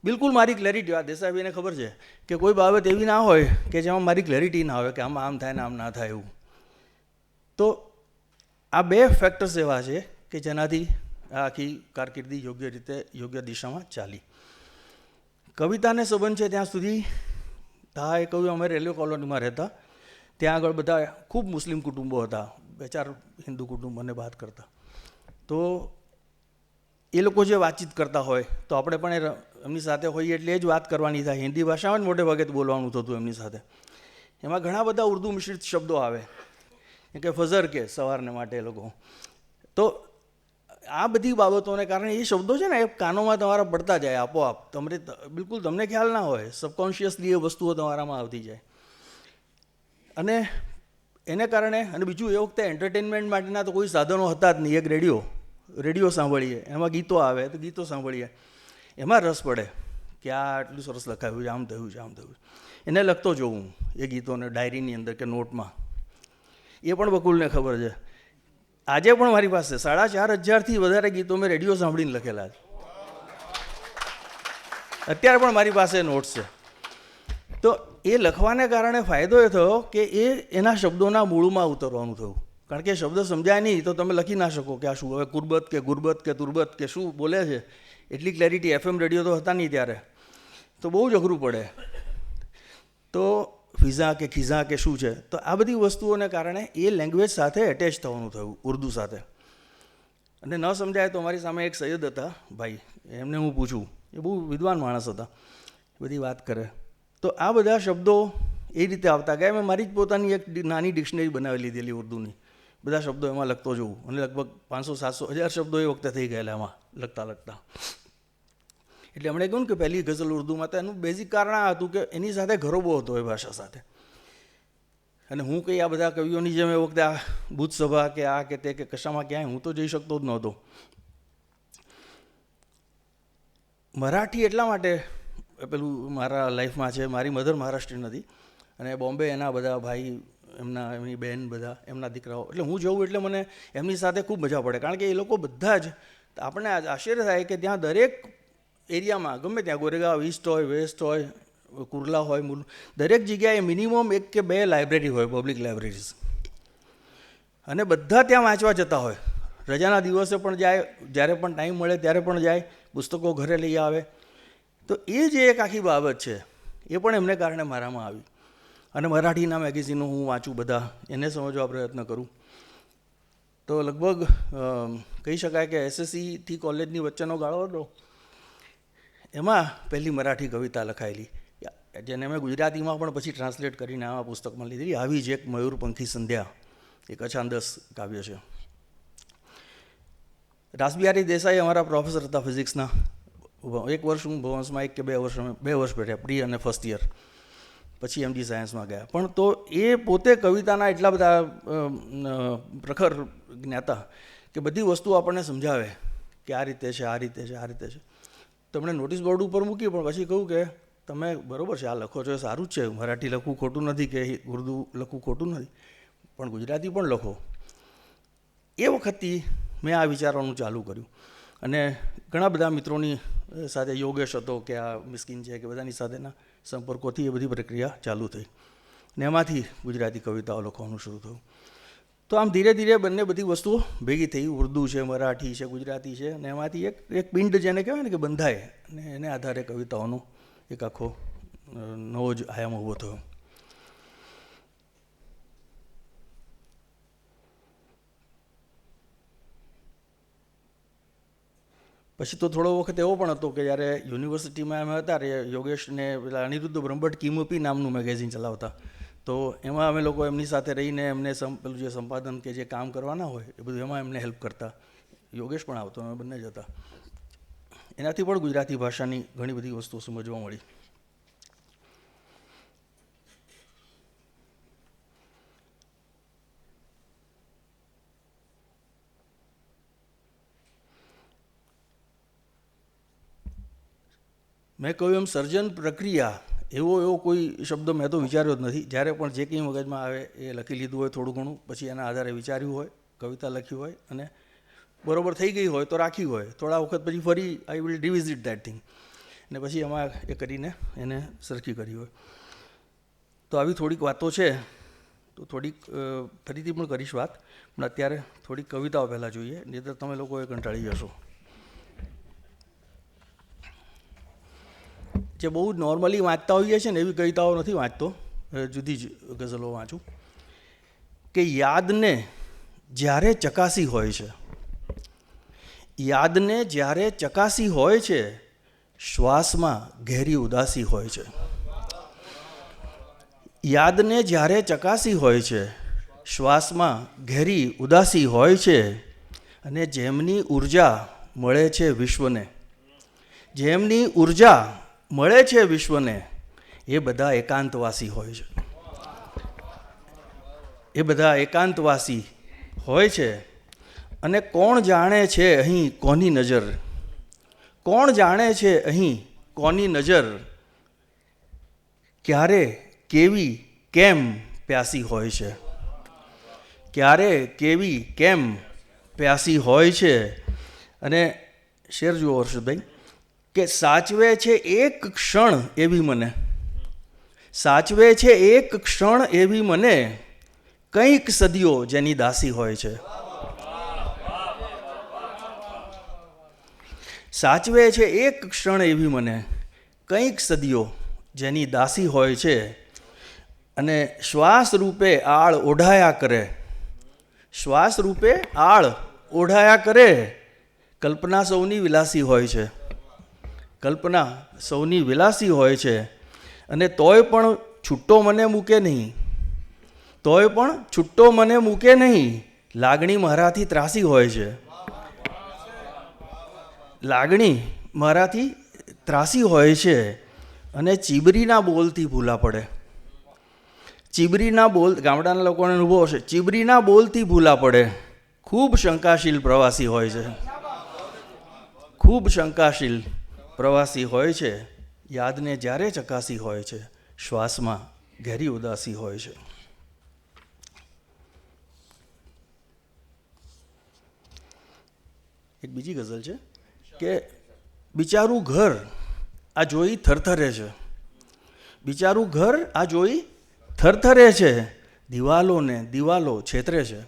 બિલકુલ મારી ક્લેરિટી, આ દેસાઈભાઈને ખબર છે કે કોઈ બાબત એવી ના હોય કે જેમાં મારી ક્લેરિટી ના હોય કે આમાં આમ થાય ને આમ ના થાય એવું. તો આ બે ફેક્ટર્સ એવા છે કે જેનાથી આ આખી કારકિર્દી યોગ્ય રીતે, યોગ્ય દિશામાં ચાલી. કવિતાને સંબંધ છે ત્યાં સુધી, હા, એ કહ્યું, અમે રેલવે કોલોનીમાં રહેતા, ત્યાં આગળ બધા ખૂબ મુસ્લિમ કુટુંબો હતા, 2-4 હિન્દુ કુટુંબ મને વાત કરતા. તો એ લોકો જે વાતચીત કરતા હોય તો આપણે પણ એમની સાથે હોઈએ એટલે એ જ વાત કરવાની થાય. હિન્દી ભાષામાં જ મોટે ભાગે બોલવાનું થતું એમની સાથે. એમાં ઘણા બધા ઉર્દુ મિશ્રિત શબ્દો આવે, કે ફજર કે સવારને માટે એ લોકો. તો આ બધી બાબતોને કારણે એ શબ્દો છે ને, એ કાનોમાં તમારા પડતા જાય આપોઆપ. બિલકુલ તમને ખ્યાલ ના હોય, સબકોન્શિયસલી એ વસ્તુઓ તમારામાં આવતી જાય. અને એને કારણે, અને બીજું એ વખતે એન્ટરટેનમેન્ટ માટેના તો કોઈ સાધનો હતા જ નહીં. એક રેડિયો સાંભળીએ, એમાં ગીતો આવે તો ગીતો સાંભળીએ, એમાં રસ પડે કે આ આટલું સરસ લખાયું છે, આમ થયું છે, આમ થયું છે. એને લખતો જોઉં એ ગીતોને ડાયરીની અંદર કે નોટમાં. એ પણ બકુલને ખબર છે. આજે પણ મારી પાસે 4500થી વધારે ગીતો મેં રેડિયો સાંભળીને લખેલા છે. અત્યારે પણ મારી પાસે નોટ્સ છે. તો એ લખવાને કારણે ફાયદો એ થયો કે એના શબ્દોના મૂળમાં ઉતરવાનું થયું. કારણ કે શબ્દ સમજાય નહીં તો તમે લખી ના શકો કે આ શું, હવે કુરબત કે ગુરબત કે તુરબત કે શું બોલે છે, એટલી ક્લેરિટી FM રેડિયો તો હતા નહીં ત્યારે, તો બહુ જ અઘરું પડે. તો ફિઝા કે ખિઝા કે શું છે, તો આ બધી વસ્તુઓને કારણે એ લેંગ્વેજ સાથે એટેચ થવાનું થયું, ઉર્દુ સાથે. અને ન સમજાય તો મારી સામે એક સૈયદ હતા ભાઈ, એમને હું પૂછું, એ બહુ વિદ્વાન માણસ હતા, બધી વાત કરે. તો આ બધા શબ્દો એ રીતે આવતા ગયા. મેં મારી જ પોતાની એક નાની ડિક્શનરી બનાવી લીધેલી ઉર્દુની, બધા શબ્દો એમાં લખતો જોઉં, અને લગભગ 500, 700, 1000 શબ્દો એ વખતે થઈ ગયેલા એમાં લખતા લખતા. એટલે એમણે કહ્યું ને કે પહેલી ગઝલ ઉર્દુમાં, તો એનું બેઝિક કારણ આ હતું કે એની સાથે ઘરોબો હતો એ ભાષા સાથે. અને હું કંઈ આ બધા કવિઓની જેમ એ વખતે આ બુદ્ધ સભા કે આ કે તે કે કશામાં ક્યાંય હું તો જઈ શકતો જ નહોતો. મરાઠી એટલા માટે પેલું મારા લાઈફમાં છે, મારી મધર મહારાષ્ટ્રીયન હતી અને બોમ્બે એના બધા ભાઈ, એમની બહેન, બધા એમના દીકરાઓ, એટલે હું જઉં એટલે મને એમની સાથે ખૂબ મજા પડે. કારણ કે એ લોકો બધા જ, આપણને આશ્ચર્ય થાય કે ત્યાં દરેક એરિયામાં ગમે ત્યાં ગોરેગાંવ ઈસ્ટ હોય, વેસ્ટ હોય, કુર્લા હોય, દરેક જગ્યાએ મિનિમમ 1 કે 2 લાઇબ્રેરી હોય, પબ્લિક લાઇબ્રેરીઝ. અને બધા ત્યાં વાંચવા જતા હોય. રજાના દિવસે પણ જાય, જ્યારે પણ ટાઈમ મળે ત્યારે પણ જાય, પુસ્તકો ઘરે લઈ આવે. તો એ જે એક આખી બાબત છે એ પણ એમને કારણે મારામાં આવી. અને મરાઠીના મેગેઝિનો હું વાંચું બધા, એને સમજવા પ્રયત્ન કરું. તો લગભગ કહી શકાય કે SSCથી કોલેજની વચ્ચેનો ગાળો હતો, એમાં પહેલી મરાઠી કવિતા લખાયેલી, જેને મેં ગુજરાતીમાં પણ પછી ટ્રાન્સલેટ કરીને આવા પુસ્તકમાં લીધેલી, આવી જ એક મયુરપંખી સંધ્યા, એક અછાંદસ કાવ્ય છે. રાસબિહારી દેસાઈ અમારા પ્રોફેસર હતા ફિઝિક્સના. 1 વર્ષ હું ભવંસમાં, 1 કે 2 વર્ષ બેઠા, પ્રી અને ફર્સ્ટ યર. પછી MD સાયન્સમાં ગયા. પણ તો એ પોતે કવિતાના એટલા બધા પ્રખર જ્ઞાતા કે બધી વસ્તુ આપણને સમજાવે કે આ રીતે છે, આ રીતે છે, આ રીતે છે. તમને નોટિસ બોર્ડ ઉપર મૂકી, પણ પછી કહું કે તમે બરાબર છે, આ લખો છો એ સારું જ છે, મરાઠી લખવું ખોટું નથી કે ઉર્દુ લખવું ખોટું નથી, પણ ગુજરાતી પણ લખો. એ વખતથી મેં આ વિચારવાનું ચાલુ કર્યું. અને ઘણા બધા મિત્રોની સાથે, યોગેશ હતો કે આ મિસ્કિન છે કે બધાની સાથેના સંપર્કોથી એ બધી પ્રક્રિયા ચાલુ થઈ. ને એમાંથી ગુજરાતી કવિતાઓ લખવાનું શરૂ થયું. તો આમ ધીરે ધીરે બંને બધી વસ્તુઓ ભેગી થઈ, ઉર્દુ છે, મરાઠી છે, ગુજરાતી છે, અને એમાંથી એક પિંડ જેને કહેવાય ને કે બંધાય, અને એને આધારે કવિતાઓનો એક આખો નવો જ આયામ ઊભો થયો. પછી તો થોડો વખત એવો પણ હતો કે જ્યારે યુનિવર્સિટીમાં અમે હતા, યોગેશને પેલા અનિરુદ્ધ બ્રહ્મભટ્ટ કિમપી નામનું મેગેઝિન ચલાવતા, તો એમાં અમે લોકો એમની સાથે રહીને એમને પેલું જે સંપાદન કે જે કામ કરવાના હોય એ બધું એમાં એમને હેલ્પ કરતા. યોગેશ પણ આવતો, અમે બંને જ હતા. એનાથી પણ ગુજરાતી ભાષાની ઘણી બધી વસ્તુઓ સમજવા મળી. મેં કહ્યું એમ સર્જન પ્રક્રિયા એવો કોઈ શબ્દ મેં તો વિચાર્યો જ નથી. જ્યારે પણ જે કંઈ મગજમાં આવે એ લખી લીધું હોય થોડું ઘણું, પછી એના આધારે વિચાર્યું હોય, કવિતા લખી હોય, અને બરાબર થઈ ગઈ હોય તો રાખી હોય, થોડા વખત પછી ફરી આઈ વિલ રિવિઝિટ દેટ થિંગ, અને પછી એમાં એ કરીને એને સરખી કરી હોય. તો આવી થોડીક વાતો છે, તો થોડીક ફરીથી પણ કરીશ વાત, પણ અત્યારે થોડીક કવિતાઓ પહેલાં જોઈએ, નહીં તો તમે લોકોએ કંટાળી જશો. જે બહુ નોર્મલી વાંચતા હોઈએ છે ને એવી કવિતાઓ નથી વાંચતો, જુદી જ ગઝલો વાંચું. કે યાદને જ્યારે ચકાસી હોય છે, યાદને જ્યારે ચકાસી હોય છે, શ્વાસમાં ઘેરી ઉદાસી હોય છે. યાદને જ્યારે ચકાસી હોય છે, શ્વાસમાં ઘેરી ઉદાસી હોય છે. અને જેમની ઉર્જા મળે છે વિશ્વને, જેમની ઉર્જા મળે છે વિશ્વને, એ બધા એકાંતવાસી હોય છે. એ બધા એકાંતવાસી હોય છે. અને કોણ જાણે છે અહીં કોની નજર, કોણ જાણે છે અહીં કોની નજર, ક્યારે કેવી કેમ પ્યાસી હોય છે, ક્યારે કેવી કેમ પ્યાસી હોય છે. અને શેર જુઓ હર્ષદભાઈ, કે સાચવે છે એક ક્ષણ એવી મને, સાચવે છે એક ક્ષણ એવી મને, કંઈક સદીઓ જેની દાસી હોય છે. સાચવે છે એક ક્ષણ એવી મને, કંઈક સદીઓ જેની દાસી હોય છે. અને શ્વાસ રૂપે આળ ઓઢાયા કરે, શ્વાસ રૂપે આળ ઓઢાયા કરે. કલ્પના સૌની વિલાસી હોય છે, કલ્પના સૌની વિલાસી હોય છે. અને તોય પણ છૂટો મને મૂકે નહીં, તોય પણ છૂટો મને મૂકે નહીં. લાગણી મારાથી ત્રાસી હોય છે, લાગણી મારાથી ત્રાસી હોય છે અને ચીબરીના બોલથી ભૂલા પડે. ચીબરીના બોલ, ગામડાના લોકોને અનુભવ છે, ચીબરીના બોલથી ભૂલા પડે. ખૂબ શંકાશીલ પ્રવાસી હોય છે, ખૂબ શંકાશીલ પ્રવાસી હોય છે. યાદને જ્યારે ચકાસી હોય છે, શ્વાસમાં ઘેરી ઉદાસી હોય છે. એક બીજી ગઝલ છે કે બિચારું ઘર આ જોઈ થરથરે છે, બિચારું ઘર આ જોઈ થરથરે છે, દિવાલોને દિવાલો છેતરે છે,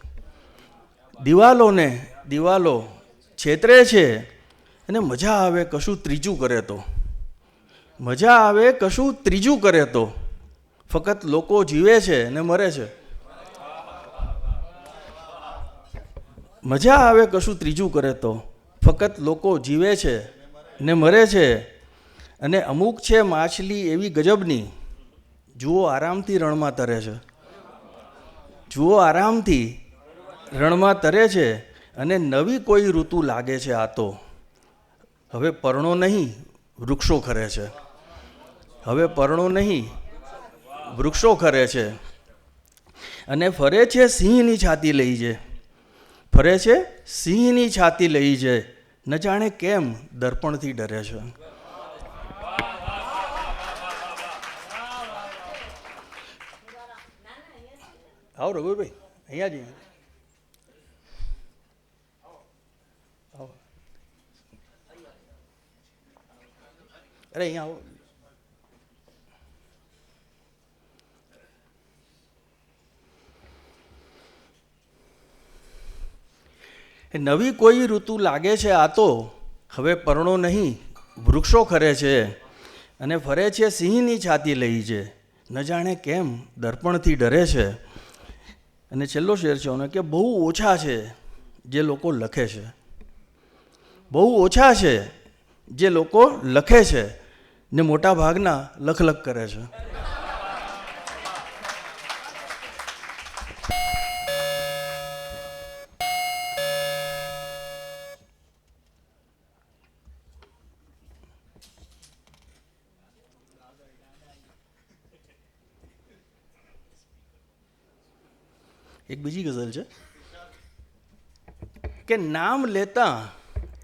દિવાલોને દિવાલો છેતરે છે. અને મજા આવે કશું ત્રીજું કરે તો, મજા આવે કશું ત્રીજું કરે તો, ફક્ત લોકો જીવે છે ને મરે છે. મજા આવે કશું ત્રીજું કરે તો, ફક્ત લોકો જીવે છે ને મરે છે. અને અમુક છે માછલી એવી ગજબની, જુઓ આરામથી રણમાં તરે છે, જુઓ આરામથી રણમાં તરે છે. અને નવી કોઈ ઋતુ લાગે છે આ તો, હવે પર્ણો નહીં વૃક્ષો ખરે છે, હવે પર્ણો નહીં વૃક્ષો ખરે છે. અને ફરે છે સિંહની છાતી લઈ છે, ફરે છે સિંહની છાતી લઈ છે, ન જાણે કેમ દર્પણથી ડરે છે. આવો રઘુભાઈ, અહીંયા જઈએ. અરે અહીંયા આવો. નવી કોઈ ઋતુ લાગે છે આ તો, હવે પર્ણો નહીં વૃક્ષો ખરે છે. અને ફરે છે સિંહની છાતી લઈ છે, ન જાણે કેમ દર્પણથી ડરે છે. અને છેલ્લો શેર છે ને કે બહુ ઓછા છે જે લોકો લખે છે, બહુ ઓછા છે જે લોકો લખે છે, ને મોટા ભાગના લખ કરે છે. એક બીજી ગઝલ છે કે નામ લેતા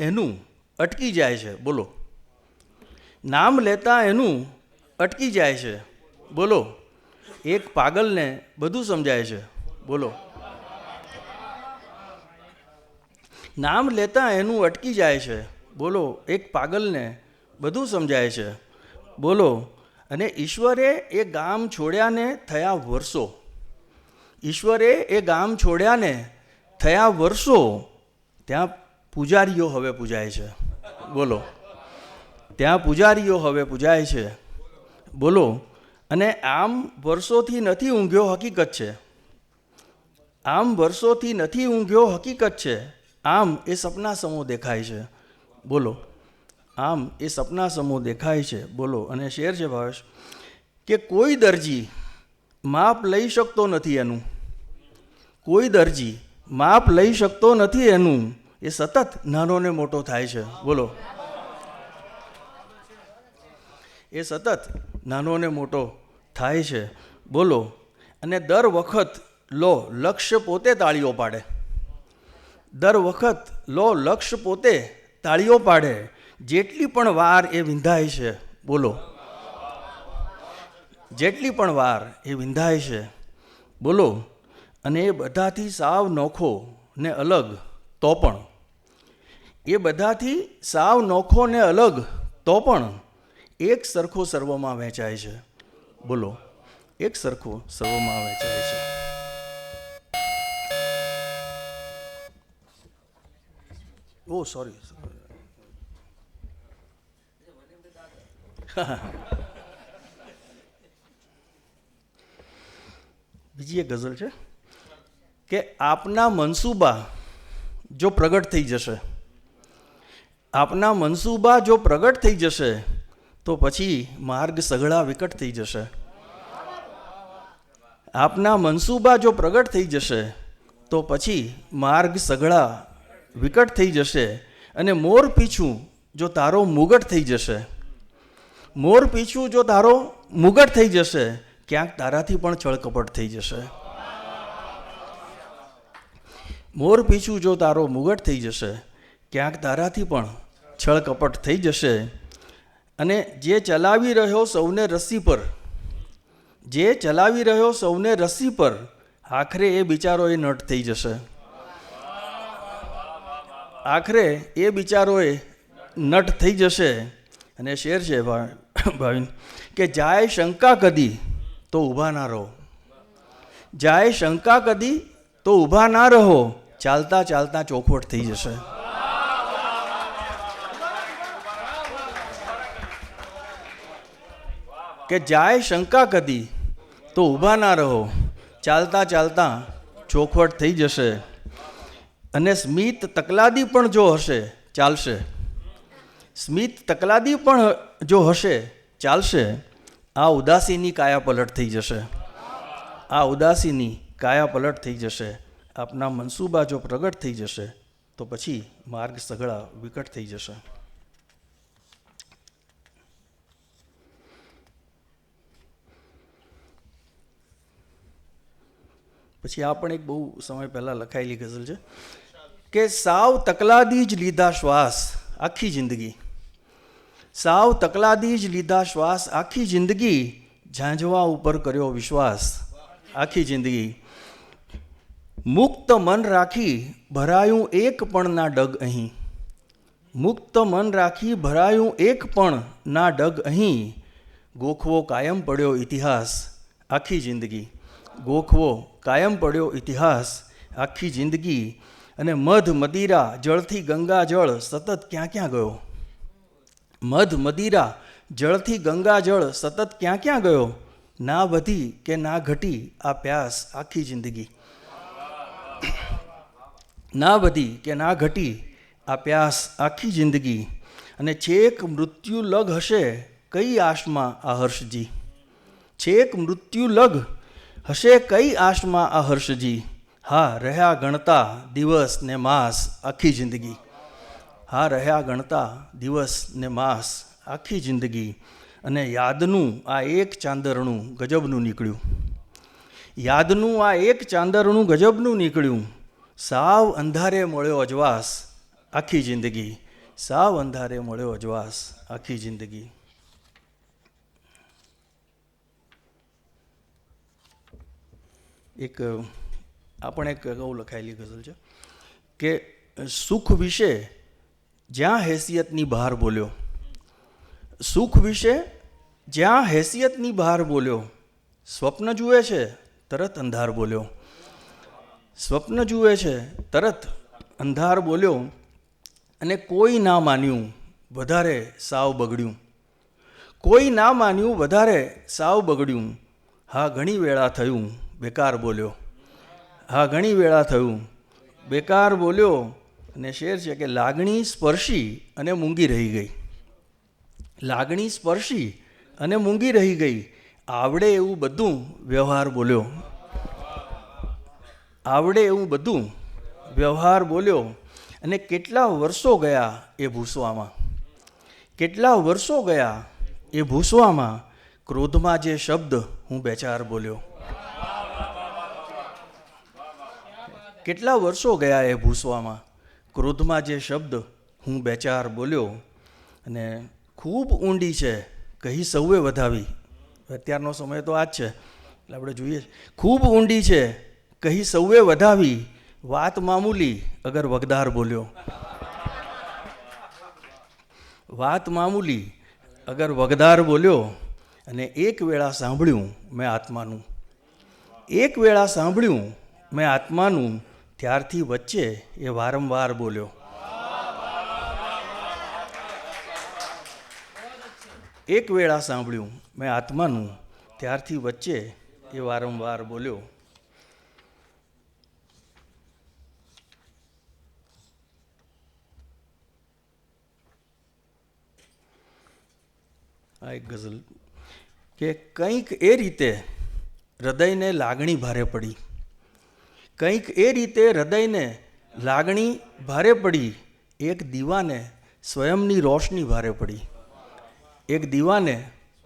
એનું અટકી જાય છે. બોલો, નામ લેતા એનું અટકી જાય છે. બોલો, એક પાગલને બધું સમજાય છે. બોલો, નામ લેતા એનું અટકી જાય છે. બોલો, એક પાગલને બધું સમજાય છે. બોલો, અને ઈશ્વરે એ ગામ છોડ્યાને થયા વર્ષો, ઈશ્વરે એ ગામ છોડ્યાને થયા વર્ષો, ત્યાં પૂજારીઓ હવે પૂજાય છે. બોલો, ત્યાં પૂજારીઓ હવે પૂજાય છે. બોલો, અને આમ વર્ષોથી નથી ઊંઘ્યો હકીકત છે, આમ વર્ષોથી નથી ઊંઘ્યો હકીકત છે, આમ એ સપના સમો દેખાય છે. બોલો, આમ એ સપના સમો દેખાય છે. બોલો, અને શેર છે ભાવેશ કે કોઈ દરજી માપ લઈ શકતો નથી એનું, કોઈ દરજી માપ લઈ શકતો નથી એનું, એ સતત નાનો ને મોટો થાય છે. બોલો, એ સતત નાનો ને મોટો થાય છે. બોલો, અને દર વખત લો લક્ષ્ય પોતે તાળીઓ પાડે, દર વખત લો લક્ષ્ય પોતે તાળીઓ પાડે, જેટલી પણ વાર એ વિંધાય છે. બોલો, જેટલી પણ વાર એ વિંધાય છે. બોલો, અને એ બધાથી સાવ નોખો ને અલગ તો પણ, એ બધાથી સાવ નોખો ને અલગ તો પણ એક સરખો સર્વમાં વહેંચાય છે. બોલો, એક સરખો સર્વમાં વહેંચાય છે. ઓ સોરી, બીજી એક ગઝલ છે કે આપના મનસૂબા જો પ્રગટ થઈ જશે, આપના મનસૂબા જો પ્રગટ થઈ જશે, તો પછી માર્ગ સઘળા વિકટ થઈ જશે. આપના મનસૂબા જો પ્રગટ થઈ જશે, તો પછી માર્ગ સઘળા વિકટ થઈ જશે. અને મોર પીછું જો તારો મુગટ થઈ જશે, મોર પીછું જો તારો મુગટ થઈ જશે, ક્યાંક તારાથી પણ છળકપટ થઈ જશે. મોર પીછું જો તારો મુગટ થઈ જશે, ક્યાંક તારાથી પણ છળકપટ થઈ જશે. અને જે ચલાવી રહ્યો સૌને રસ્સી પર, જે ચલાવી રહ્યો સૌને રસ્સી પર, આખરે એ બિચારો એ નટ થઈ જશે. આખરે એ બિચારો એ નટ થઈ જશે. અને શેર છે ભાવિન કે જાય શંકા કદી તો ઊભા ના રહો, જાય શંકા કદી તો ઊભા ના રહો, ચાલતા ચાલતા ચોખવટ થઈ જશે. કે જાય શંકા કદી તો ઊભા ના રહો, ચાલતા ચાલતા ચોખવટ થઈ જશે. અને સ્મિત તકલાદી પણ જો હશે ચાલશે, સ્મિત તકલાદી પણ જો હશે ચાલશે. આ ઉદાસીની કાયા પલટ થઈ જશે, આ ઉદાસીની કાયા પલટ થઈ જશે. આપના મનસૂબા જો પ્રગટ થઈ જશે તો પછી માર્ગ સઘળા વિકટ થઈ જશે. પછી આ પણ એક બહુ સમય પહેલાં લખાયેલી ગઝલ છે કે સાવ તકલાદી જ લીધા શ્વાસ આખી જિંદગી, સાવ તકલાદી જ લીધા શ્વાસ આખી જિંદગી, ઝાંઝવા ઉપર કર્યો વિશ્વાસ આખી જિંદગી. મુક્ત મન રાખી ભરાયું એક પણ ના ડગ અહીં, મુક્ત મન રાખી ભરાયું એક પણ ના ડગ અહીં, ગોખવો કાયમ પડ્યો ઇતિહાસ આખી જિંદગી, ગોખવો કાયમ પડ્યો ઇતિહાસ આખી જિંદગી. અને મધ મદિરા જળથી ગંગા જળ સતત ક્યાં ક્યાં ગયો, મધ મદિરા જળથી ગંગા જળ સતત ક્યાં ક્યાં ગયો, ના વધી કે ના ઘટી આ પ્યાસ આખી જિંદગી, ના વધી કે ના ઘટી આ પ્યાસ આખી જિંદગી. અને છેક મૃત્યુ લગ હશે કઈ આશમાં આ હર્ષજી, છેક મૃત્યુ લગ હશે કઈ આશમાં આ હર્ષજી, હા રહ્યા ગણતા દિવસ ને માસ આખી જિંદગી, હા રહ્યા ગણતા દિવસ ને માસ આખી જિંદગી. અને યાદનું આ એક ચાંદરણું ગજબનું નીકળ્યું, યાદનું આ એક ચાંદરણું ગજબનું નીકળ્યું, સાવ અંધારે મળ્યો અજવાસ આખી જિંદગી, સાવ અંધારે મળ્યો અજવાસ આખી જિંદગી. એક આ પણ એક અગાઉ લખાયેલી ગઝલ છે કે સુખ વિશે જ્યાં હેસિયતની બહાર બોલ્યો, સુખ વિશે જ્યાં હેસિયતની બહાર બોલ્યો, સ્વપ્ન જુએ છે તરત અંધાર બોલ્યો, સ્વપ્ન જુએ છે તરત અંધાર બોલ્યો. અને કોઈ ના માન્યું વધારે સાવ બગડ્યું, કોઈ ના માન્યું વધારે સાવ બગડ્યું, હા ઘણી વેળા થયું બેકાર બોલ્યો, હા ઘણી વેળા થયું બેકાર બોલ્યો. અને શેર છે કે લાગણી સ્પર્શી અને મૂંગી રહી ગઈ, લાગણી સ્પર્શી અને મૂંગી રહી ગઈ, આવડે એવું બધું વ્યવહાર બોલ્યો, આવડે એવું બધું વ્યવહાર બોલ્યો. અને કેટલા વર્ષો ગયા એ ભૂસવામાં, કેટલા વર્ષો ગયા એ ભૂસવામાં, ક્રોધમાં જે શબ્દ હું બે ચાર બોલ્યો, કેટલા વર્ષો ગયા એ ભૂસવામાં, ક્રોધમાં જે શબ્દ હું બે ચાર બોલ્યો. અને ખૂબ ઊંડી છે કહી સૌએ વધાવી, અત્યારનો સમય તો આ જ છે એટલે આપણે જોઈએ, ખૂબ ઊંડી છે કહી સૌએ વધાવી, વાત મામૂલી અગર વગદાર બોલ્યો, વાત મામૂલી અગર વગદાર બોલ્યો. અને એક વેળા સાંભળ્યું મેં આત્માનું, એક વેળા સાંભળ્યું મેં આત્માનું, ત્યારથી વચ્ચે એ વારંવાર બોલ્યો, એક વેળા સાંભળ્યું મેં આત્માનું, ત્યારથી વચ્ચે એ વારંવાર બોલ્યો. આ એક ગઝલ કે કંઈક એ રીતે હૃદયને લાગણી ભારે પડી, કંઈક એ રીતે હૃદયને લાગણી ભારે પડી, એક દીવાને સ્વયંની રોશની ભારે પડી, એક દીવાને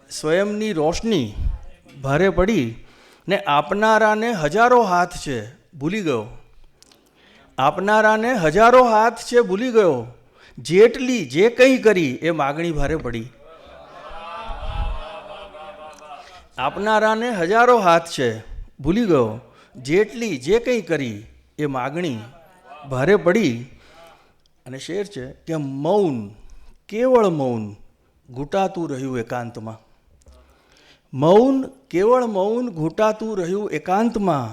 સ્વયંની રોશની ભારે પડી ને આપનારાને હજારો હાથ છે ભૂલી ગયો. આપનારાને હજારો હાથ છે ભૂલી ગયો, જેટલી જે કંઈ કરી એ માગણી ભારે પડી. આપનારાને હજારો હાથ છે ભૂલી ગયો, જેટલી જે કંઈ કરી એ માગણી ભારે પડી. અને શેર છે કે મૌન, કેવળ મૌન ઘૂંટાતું રહ્યું એકાંતમાં. મૌન, કેવળ મૌન ઘૂંટાતું રહ્યું એકાંતમાં.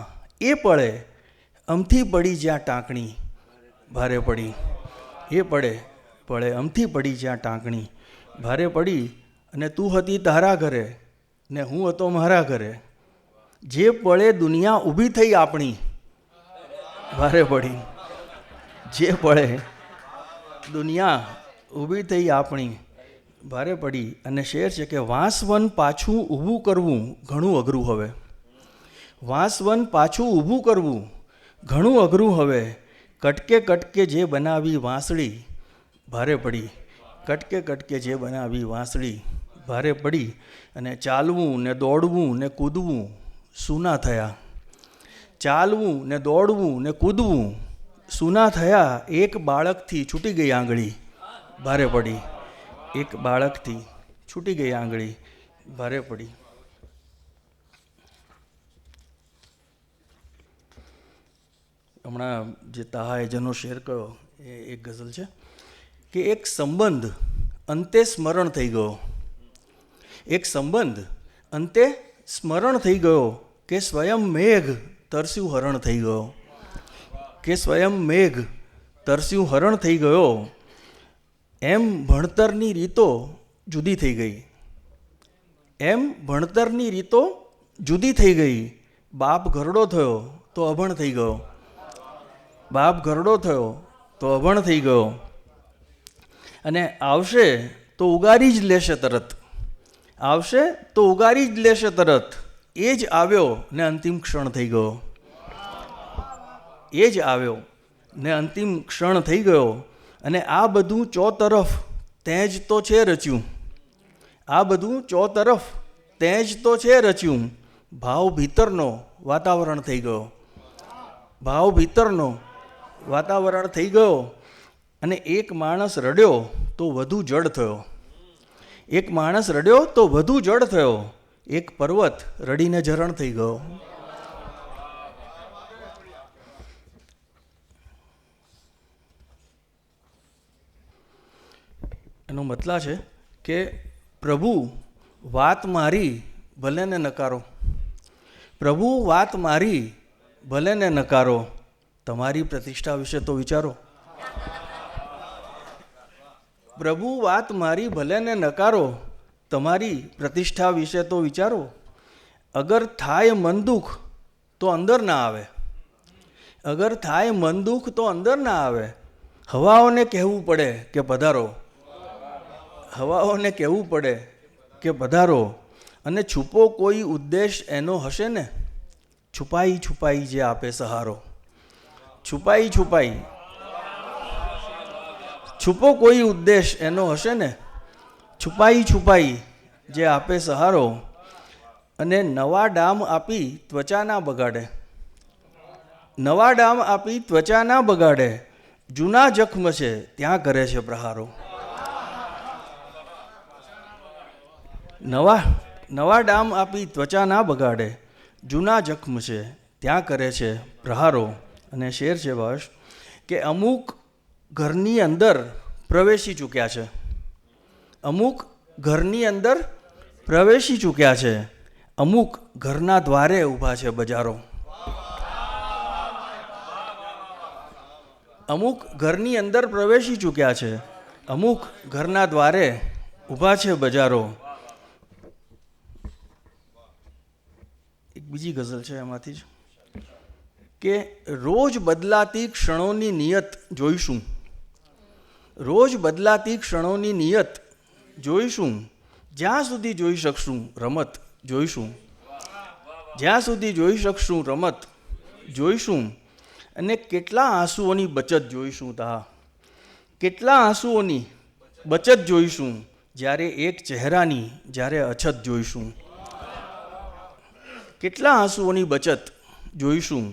એ પળે અમથી પડી જ્યાં ટાંકણી ભારે પડી. એ પળે અમથી પડી જ્યાં ટાંકણી ભારે પડી. અને તું હતી તારા ઘરે ને હું હતો મારા ઘરે. જે પળે દુનિયા ઊભી થઈ આપણી ભારે પડી. જે પળે દુનિયા ઊભી થઈ આપણી ભારે પડી. અને શેર છે કે વાંસવન પાછું ઊભું કરવું ઘણું અઘરું હવે. વાંસવન પાછું ઊભું કરવું ઘણું અઘરું હવે. કટકે કટકે જે બનાવી વાંસળી ભારે પડી. કટકે કટકે જે બનાવી વાંસળી ભારે પડી. અને ચાલવું ને દોડવું ને કૂદવું સૂના થયા. ચાલવું ને દોડવું ને કૂદવું સૂના થયા. એક બાળકથી છૂટી ગઈ આંગળી ભારે પડી. એક બાળકથી છૂટી ગઈ આંગળી ભારે પડી. હમણાં જે તાહા એજનો શેર કર્યો એ એક ગઝલ છે કે એક સંબંધ અંતે સ્મરણ થઈ ગયો. એક સંબંધ અંતે સ્મરણ થઈ ગયો કે સ્વયં મેઘ તરસ્યું હરણ થઈ ગયો. કે સ્વયં મેઘ તરસ્યું હરણ થઈ ગયો. એમ ભણતરની રીતો જુદી થઈ ગઈ. એમ ભણતરની રીતો જુદી થઈ ગઈ. બાપ ઘરડો થયો તો અભણ થઈ ગયો. બાપ ઘરડો થયો તો અભણ થઈ ગયો. અને આવશે તો ઉગારી જ લેશે તરત. આવશે તો ઉગારી જ લેશે તરત. એ જ આવ્યો ને અંતિમ ક્ષણ થઈ ગયો. એ જ આવ્યો ને અંતિમ ક્ષણ થઈ ગયો. અને આ બધું ચોતરફ તેં જ તો છે રચ્યું. આ બધું ચોતરફ તેં જ તો છે રચ્યું. ભાવ ભીતરનો વાતાવરણ થઈ ગયો. ભાવ ભીતરનો વાતાવરણ થઈ ગયો. અને એક માણસ રડ્યો તો વધુ જડ થયો. એક માણસ રડ્યો તો વધુ જડ થયો. એક પર્વત રડીને ઝરણ થઈ ગયો. એનો મતલબ છે કે પ્રભુ વાત મારી ભલે ને નકારો. પ્રભુ વાત મારી ભલે ને નકારો. તમારી પ્રતિષ્ઠા વિશે તો વિચારો. પ્રભુ વાત મારી ભલે ને નકારો. તમારી પ્રતિષ્ઠા વિશે તો વિચારો. અગર થાય મન દુઃખ તો અંદર ના આવે. અગર થાય મન દુઃખ તો અંદર ના આવે. હવાઓને કહેવું પડે કે પધારો. હવાઓને કહેવું પડે કે પધારો. અને છુપો કોઈ ઉદ્દેશ એનો હશે ને. છુપાઈ છુપાઈ જે આપે સહારો. છુપાઈ છુપાઈ છુપો કોઈ ઉદ્દેશ એનો હશે ને. છુપાઈ છુપાઈ જે આપે સહારો. અને નવા ડામ આપી ત્વચા ના બગાડે. નવા ડામ આપી ત્વચા ના બગાડે. જૂના જખ્મ છે ત્યાં કરે છે પ્રહારો. નવા ડામ આપી ત્વચા ના બગાડે. જૂના જખ્મ છે ત્યાં કરે છે પ્રહારો. અને શેર છે બસ કે અમુક ઘરની અંદર પ્રવેશી ચૂક્યા છે. અમુક ઘરની અંદર પ્રવેશી ચૂક્યા છે. અમુક ઘરના દ્વારે ઊભા છે બજારો. અમુક ઘરની અંદર પ્રવેશી ચૂક્યા છે. અમુક ઘરના દ્વારે ઊભા છે બજારો. એક બીજી ગઝલ છે એમાંથી જ કે રોજ બદલાતી ક્ષણોની નિયત જોઈશું. રોજ બદલાતી ક્ષણોની નિયત જોઈશું. જ્યાં સુધી જોઈ શકશું રમત જોઈશું. જ્યાં સુધી જોઈ શકશું રમત જોઈશું. અને કેટલા આંસુઓની બચત જોઈશું. તા કેટલા આંસુઓની બચત જોઈશું. જ્યારે એક ચહેરાની જ્યારે અછત જોઈશું. કેટલા આંસુઓની બચત જોઈશું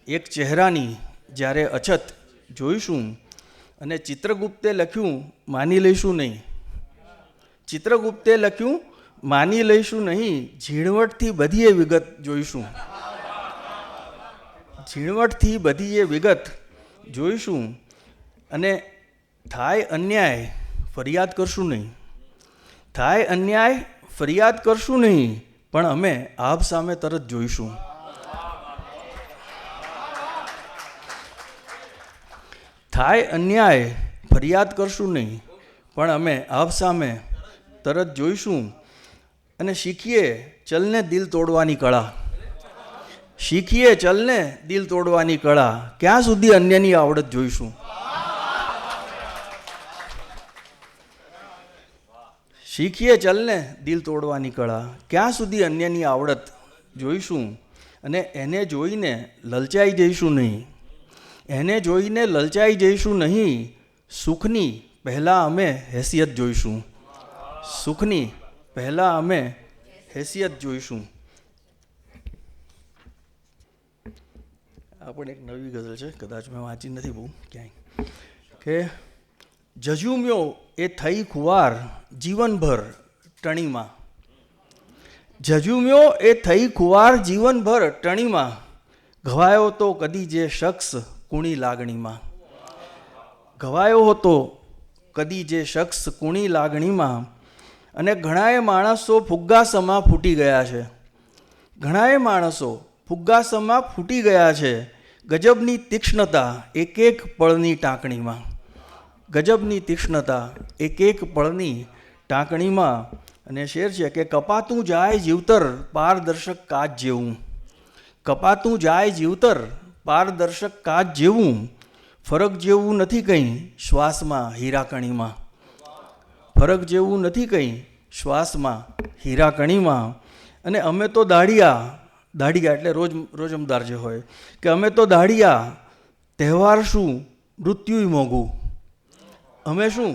એક ચહેરાની જ્યારે અછત જોઈશું. અને ચિત્રગુપ્તે લખ્યું માની લઈશું નહીં. ચિત્રગુપ્તે લખ્યું માની લઈશું નહીં. ઝીણવટથી બધી એ વિગત જોઈશું. ઝીણવટથી બધી એ વિગત જોઈશું. અને થાય અન્યાય ફરિયાદ કરશું નહીં. થાય અન્યાય ફરિયાદ કરશું નહીં, પણ અમે આપ સામે તરત જોઈશું. થાય અન્યાય ફરિયાદ કરશું નહીં, પણ અમે આપ સામે તરત જોઈશું. અને શીખીએ ચલને દિલ તોડવાની કળા. શીખીએ ચલને દિલ તોડવાની કળા. ક્યાં સુધી અન્યની આવડત જોઈશું. શીખીએ ચલને દિલ તોડવાની કળા. ક્યાં સુધી અન્યની આવડત જોઈશું. અને એને જોઈને લલચાઈ જઈશું નહીં. એને જોઈને લલચાઈ જઈશું નહીં. સુખની પહેલાં અમે હેસિયત જોઈશું. સુખની પહેલાં અમે હેસિયત જોઈશું. આ પણ એક નવી ગઝલ છે, કદાચ મેં વાંચી નથી બહુ ક્યાંય. કે જજુમ્યો એ થઈ ખુવાર જીવનભર ટણીમાં. જજુમ્યો એ થઈ ખુવાર જીવનભર ટણીમાં. ઘવાયો તો કદી જે શખ્સ કુણી લાગણીમાં. ઘવાયો હતો કદી જે શખ્સ કુણી લાગણીમાં. અને ઘણાએ માણસો ફુગ્ગાસમાં ફૂટી ગયા છે. ઘણાએ માણસો ફુગ્ગાસમાં ફૂટી ગયા છે. ગજબની તીક્ષ્ણતા એક એક પળની ટાંકણીમાં. ગજબની તીક્ષ્ણતા એક એક પળની ટાંકણીમાં. અને શેર છે કે કપાતું જાય જીવતર પારદર્શક કાચ જેવું. કપાતું જાય જીવતર પારદર્શક કાચ જેવું. ફરક જેવું નથી કંઈ શ્વાસમાં હીરાકણીમાં. ફરક જેવું નથી કંઈ શ્વાસમાં હીરાકણીમાં. અને અમે તો દાઢિયા. દાઢિયા એટલે રોજમદાર જે હોય, કે અમે તો દાઢિયા. તહેવાર શું મૃત્યુય મોંઘું. અમે શું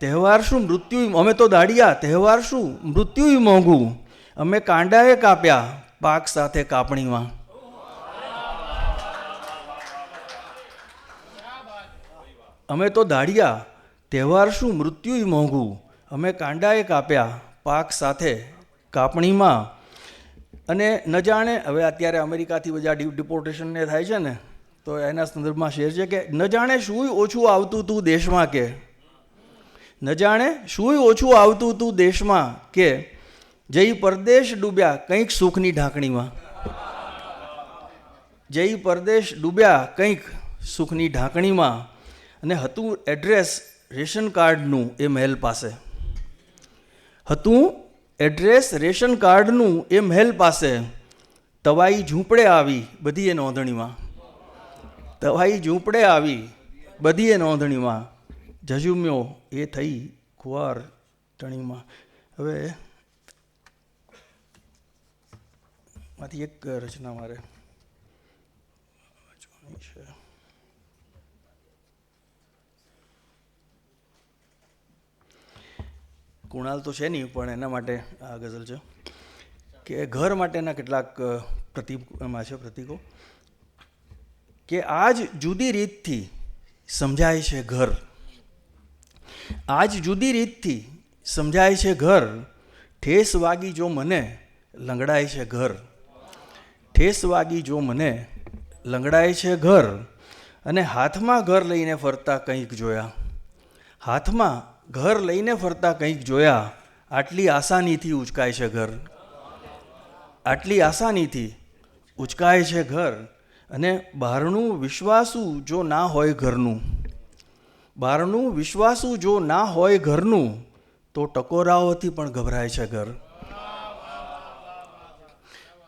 તહેવાર શું મૃત્યુય. અમે તો દાઢિયા. તહેવાર શું મૃત્યુય મોંઘું. અમે કાંડાએ કાપ્યા પાક સાથે કાપણીમાં. અમે તો દાઢિયા. તહેવાર શું મૃત્યુય મોંઘું. અમે કાંડાએ કાપ્યા પાક સાથે કાપણીમાં. અને ન જાણે હવે અત્યારે અમેરિકાથી બધા ડિપોર્ટેશનને થાય છે ને, તો એના સંદર્ભમાં શેર છે કે ન જાણે શું ઓછું આવતું તું દેશમાં. કે ન જાણે શું ઓછું આવતું તું દેશમાં. કે જઈ પરદેશ ડૂબ્યા કંઈક સુખની ઢાંકણીમાં. જઈ પરદેશ ડૂબ્યા કંઈક સુખની ઢાંકણીમાં. અને હતું એડ્રેસ રેશન કાર્ડનું એ મહેલ પાસે. હતું એડ્રેસ રેશન કાર્ડનું એ મહેલ પાસે. તવાઈ ઝૂંપડે આવી બધી એ નોંધણીમાં. તવાઈ ઝૂંપડે આવી બધી એ નોંધણીમાં. જજુમ્યો એ થઈ ખુવાર ટણીમાં. હવે માંથી એક રચના મારે વાંચવાની છે. કુણાલ તો છે નહીં, પણ એના માટે આ ગઝલ છે. કે ઘર માટેના કેટલાક એમાં છે પ્રતીકો. કે આજ જુદી રીતથી સમજાય છે ઘર. આજ જુદી રીતથી સમજાય છે ઘર. ઠેસ વાગી જો મને લંગડાય છે ઘર. ઠેસ વાગી જો મને લંગડાય છે ઘર. અને હાથમાં ઘર લઈને ફરતા કંઈક જોયા. હાથમાં ઘર લઈને ફરતા કંઈક જોયા. આટલી આસાનીથી ઉચકાય છે ઘર. આટલી આસાનીથી ઉચકાય છે ઘર. અને બહારનું વિશ્વાસુ જો ના હોય ઘરનું. બહારનું વિશ્વાસુ જો ના હોય ઘરનું, તો ટકોરાઓથી પણ ગભરાય છે ઘર.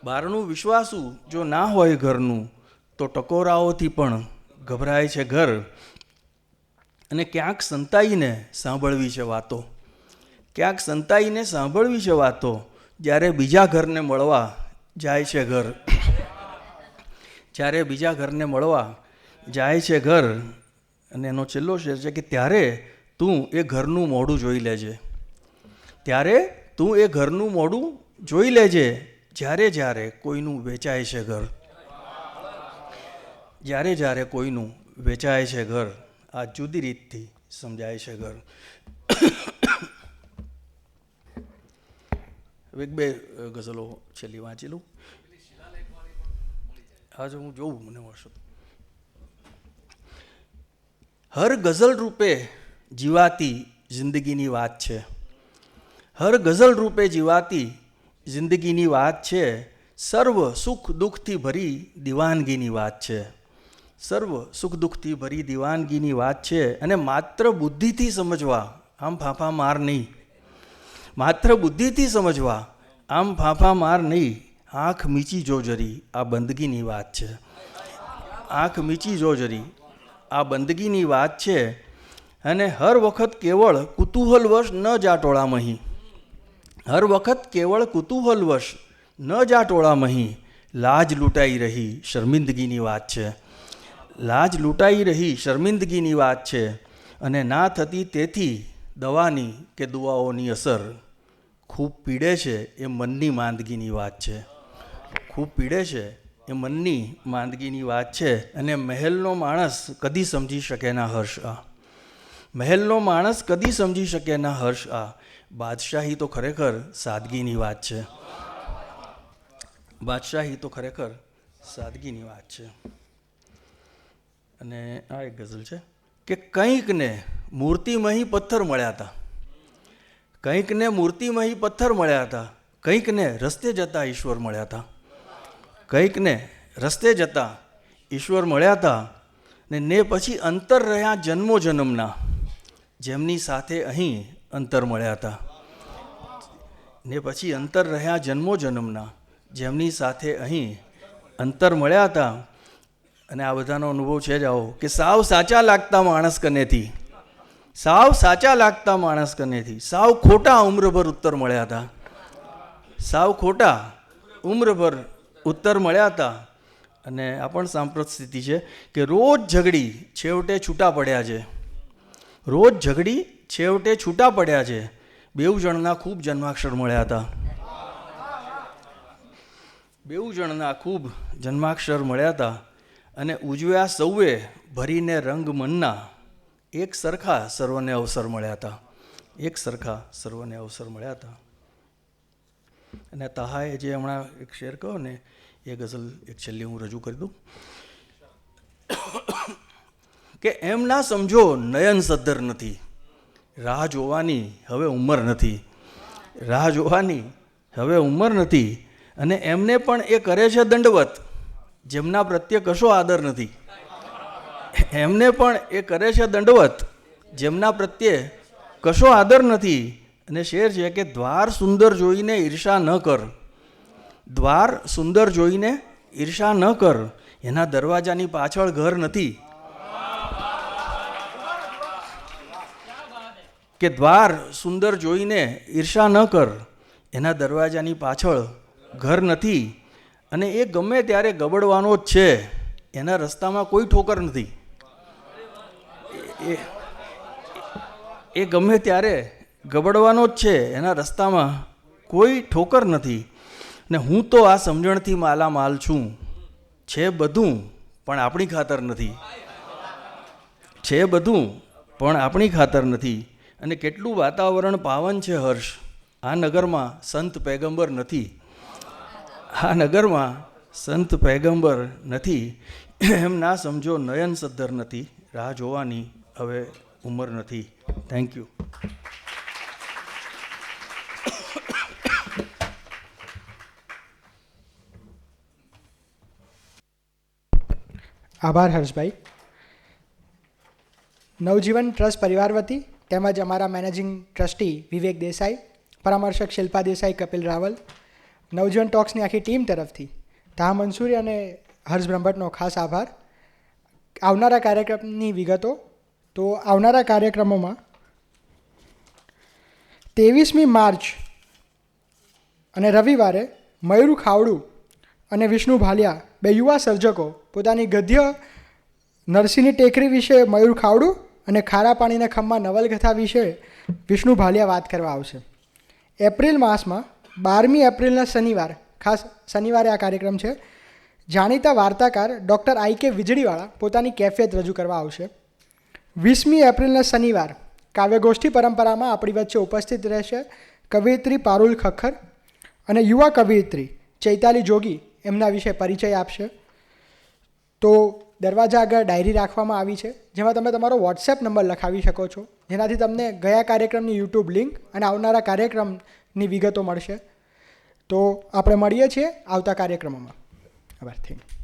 બહારનું વિશ્વાસુ જો ના હોય ઘરનું, તો ટકોરાઓથી પણ ગભરાય છે ઘર. અને ક્યાંક સંતાઈને સાંભળવી છે વાતો. ક્યાંક સંતાઈને સાંભળવી છે વાતો. જ્યારે બીજા ઘરને મળવા જાય છે ઘર. જ્યારે બીજા ઘરને મળવા જાય છે ઘર. અને એનો છેલ્લો શેર છે કે ત્યારે તું એ ઘરનું મોઢું જોઈ લેજે. ત્યારે તું એ ઘરનું મોઢું જોઈ લેજે જ્યારે જ્યારે કોઈનું વેચાય છે ઘર. જ્યારે જ્યારે કોઈનું વેચાય છે ઘર, આ જુદી રીતથી સમજાય છે ઘર. એક બે ગઝલો છેલ્લી વાંચી લઉં. હા જો હું જોઉં, મને મળશે. હર ગઝલ રૂપે જીવાતી જિંદગીની વાત છે. હર ગઝલ રૂપે જીવાતી જિંદગીની વાત છે. સર્વ સુખ દુઃખથી ભરી દીવાનગીની વાત છે. સર્વ સુખ દુઃખથી ભરી દીવાનગીની વાત છે. અને માત્ર બુદ્ધિથી સમજવા, આમ ફાંફા માર નહીં. માત્ર બુદ્ધિથી સમજવા, આમ ફાંફા માર નહીં. આંખ મીચી જો જરી, આ બંદગીની વાત છે. આંખ મીચી જો જરી, આ બંદગીની વાત છે. અને હર વખત કેવળ કુતૂહલવશ ન જા ટોળા મહી. હર વખત કેવળ કુતૂહલવશ ન જા ટોળા મહી. લાજ લૂંટાઈ રહી શર્મિંદગીની વાત છે. લાજ લૂંટાઈ રહી શર્મિંદગીની વાત છે. અને ના થતી તેથી દવાની કે દુઆઓની અસર. ખૂબ પીડે છે એ મનની માંદગીની વાત છે. ખૂબ પીડે છે એ મનની માંદગીની વાત છે. અને મહેલનો માણસ કદી સમજી શકે ના હર્ષ આ. મહેલનો માણસ કદી સમજી શકે ના હર્ષ આ. બાદશાહી તો ખરેખર સાદગીની વાત છે. બાદશાહી તો ખરેખર સાદગીની વાત છે. અને આ એક ગઝલ છે કે કંઈકને મૂર્તિમહી પથ્થર મળ્યા હતા. કંઈકને મૂર્તિમહી પથ્થર મળ્યા હતા. કંઈકને રસ્તે જતા ઈશ્વર મળ્યા હતા. કંઈકને રસ્તે જતા ઈશ્વર મળ્યા હતા. ને પછી અંતર રહ્યા જન્મો જન્મના, જેમની સાથે અહીં અંતર મળ્યા હતા. ને પછી અંતર રહ્યા જન્મો જન્મના, જેમની સાથે અહીં અંતર મળ્યા હતા. અને આ બધાનો અનુભવ છે જ આવો કે સાવ સાચા લાગતા માણસ કનેથી, સાવ સાચા લાગતા માણસ કનેથી સાવ ખોટા ઉમ્રભર ઉત્તર મળ્યા હતા. સાવ ખોટા ઉમ્રભર ઉત્તર મળ્યા હતા. અને આ પણ સાંપ્રત સ્થિતિ છે કે રોજ ઝઘડી છેવટે છૂટા પડ્યા છે. રોજ ઝઘડી છેવટે છૂટા પડ્યા છે. બેઉ જણના ખૂબ જન્માક્ષર મળ્યા હતા. બેઉ જણના ખૂબ જન્માક્ષર મળ્યા હતા. અને ઉજવ્યા સૌએ ભરીને રંગ મનના. એક સરખા સર્વને અવસર મળ્યા હતા. એક સરખા સર્વને અવસર મળ્યા હતા. અને તહાએ જે હમણાં એક શેર કહો ને, એ ગઝલ એક છેલ્લી હું રજૂ કરી દઉં કે એમ ના સમજો નયન સદ્ધર નથી. રાહ જોવાની હવે ઉંમર નથી. રાહ જોવાની હવે ઉંમર નથી. અને એમને પણ એ કરે છે દંડવત, જેમના પ્રત્યે કશો આદર નથી. એમને પણ એ કરે છે દંડવત, જેમના પ્રત્યે કશો આદર નથી. અને શેર છે કે દ્વાર સુંદર જોઈને ઈર્ષા ન કર. દ્વાર સુંદર જોઈને ઈર્ષા ન કર. એના દરવાજાની પાછળ ઘર નથી. કે દ્વાર સુંદર જોઈને ઈર્ષા ન કર. એના દરવાજાની પાછળ ઘર નથી. અને એ ગમે ત્યારે ગબડવાનો જ છે. એના રસ્તામાં કોઈ ઠોકર નથી. એ ગમે ત્યારે ગબડવાનો જ છે. એના રસ્તામાં કોઈ ઠોકર નથી. ને હું તો આ સમજણથી માલામાલ છું. છે બધું પણ આપણી ખાતર નથી. છે બધું પણ આપણી ખાતર નથી. અને કેટલું વાતાવરણ પાવન છે હર્ષ. આ નગરમાં સંત પૈગંબર નથી. આ નગરમાં સંત પૈગંબર નથી. એમ ના સમજો નયન સદ્ધર નથી. રાહ જોવાની હવે ઉંમર નથી. Thank you. આભાર હર્ષભાઈ. નવજીવન ટ્રસ્ટ પરિવાર વતી તેમજ અમારા મેનેજિંગ ટ્રસ્ટી વિવેક દેસાઈ, પરામર્શક શિલ્પા દેસાઈ, કપિલ રાવલ, નવજીવન ટોક્સની આખી ટીમ તરફથી તાહ મંસૂરી અને હર્ષ બ્રહ્મભટ્ટનો ખાસ આભાર. આવનારા કાર્યક્રમની વિગતો તો આવનારા કાર્યક્રમોમાં 23મી માર્ચ અને રવિવારે મયુર ખાવડુ અને વિષ્ણુ ભાલિયા બે યુવા સર્જકો પોતાની ગદ્ય નરસિંહની ટેકરી વિશે મયુર ખાવડુ અને ખારા પાણીના ખમ્મા નવલકથા વિશે વિષ્ણુ ભાલિયા વાત કરવા આવશે. એપ્રિલ માસમાં 12મી એપ્રિલના શનિવાર, ખાસ શનિવારે આ કાર્યક્રમ છે, જાણીતા વાર્તાકાર ડૉક્ટર I.K. વીજળીવાળા પોતાની કેફિયત રજૂ કરવા આવશે. 20મી એપ્રિલના શનિવાર કાવ્યગોષ્ઠી પરંપરામાં આપણી વચ્ચે ઉપસ્થિત રહેશે કવયિત્રી પારુલ ખખ્ખર અને યુવા કવયિત્રી ચૈતાલી જોગી એમના વિશે પરિચય આપશે. તો દરવાજા આગળ ડાયરી રાખવામાં આવી છે, જેમાં તમે તમારો વોટ્સએપ નંબર લખાવી શકો છો, જેનાથી તમને ગયા કાર્યક્રમની યુટ્યુબ લિંક અને આવનારા કાર્યક્રમની વિગતો મળશે. તો આપણે મળીએ છીએ આવતા કાર્યક્રમોમાં. આભાર. Thank you.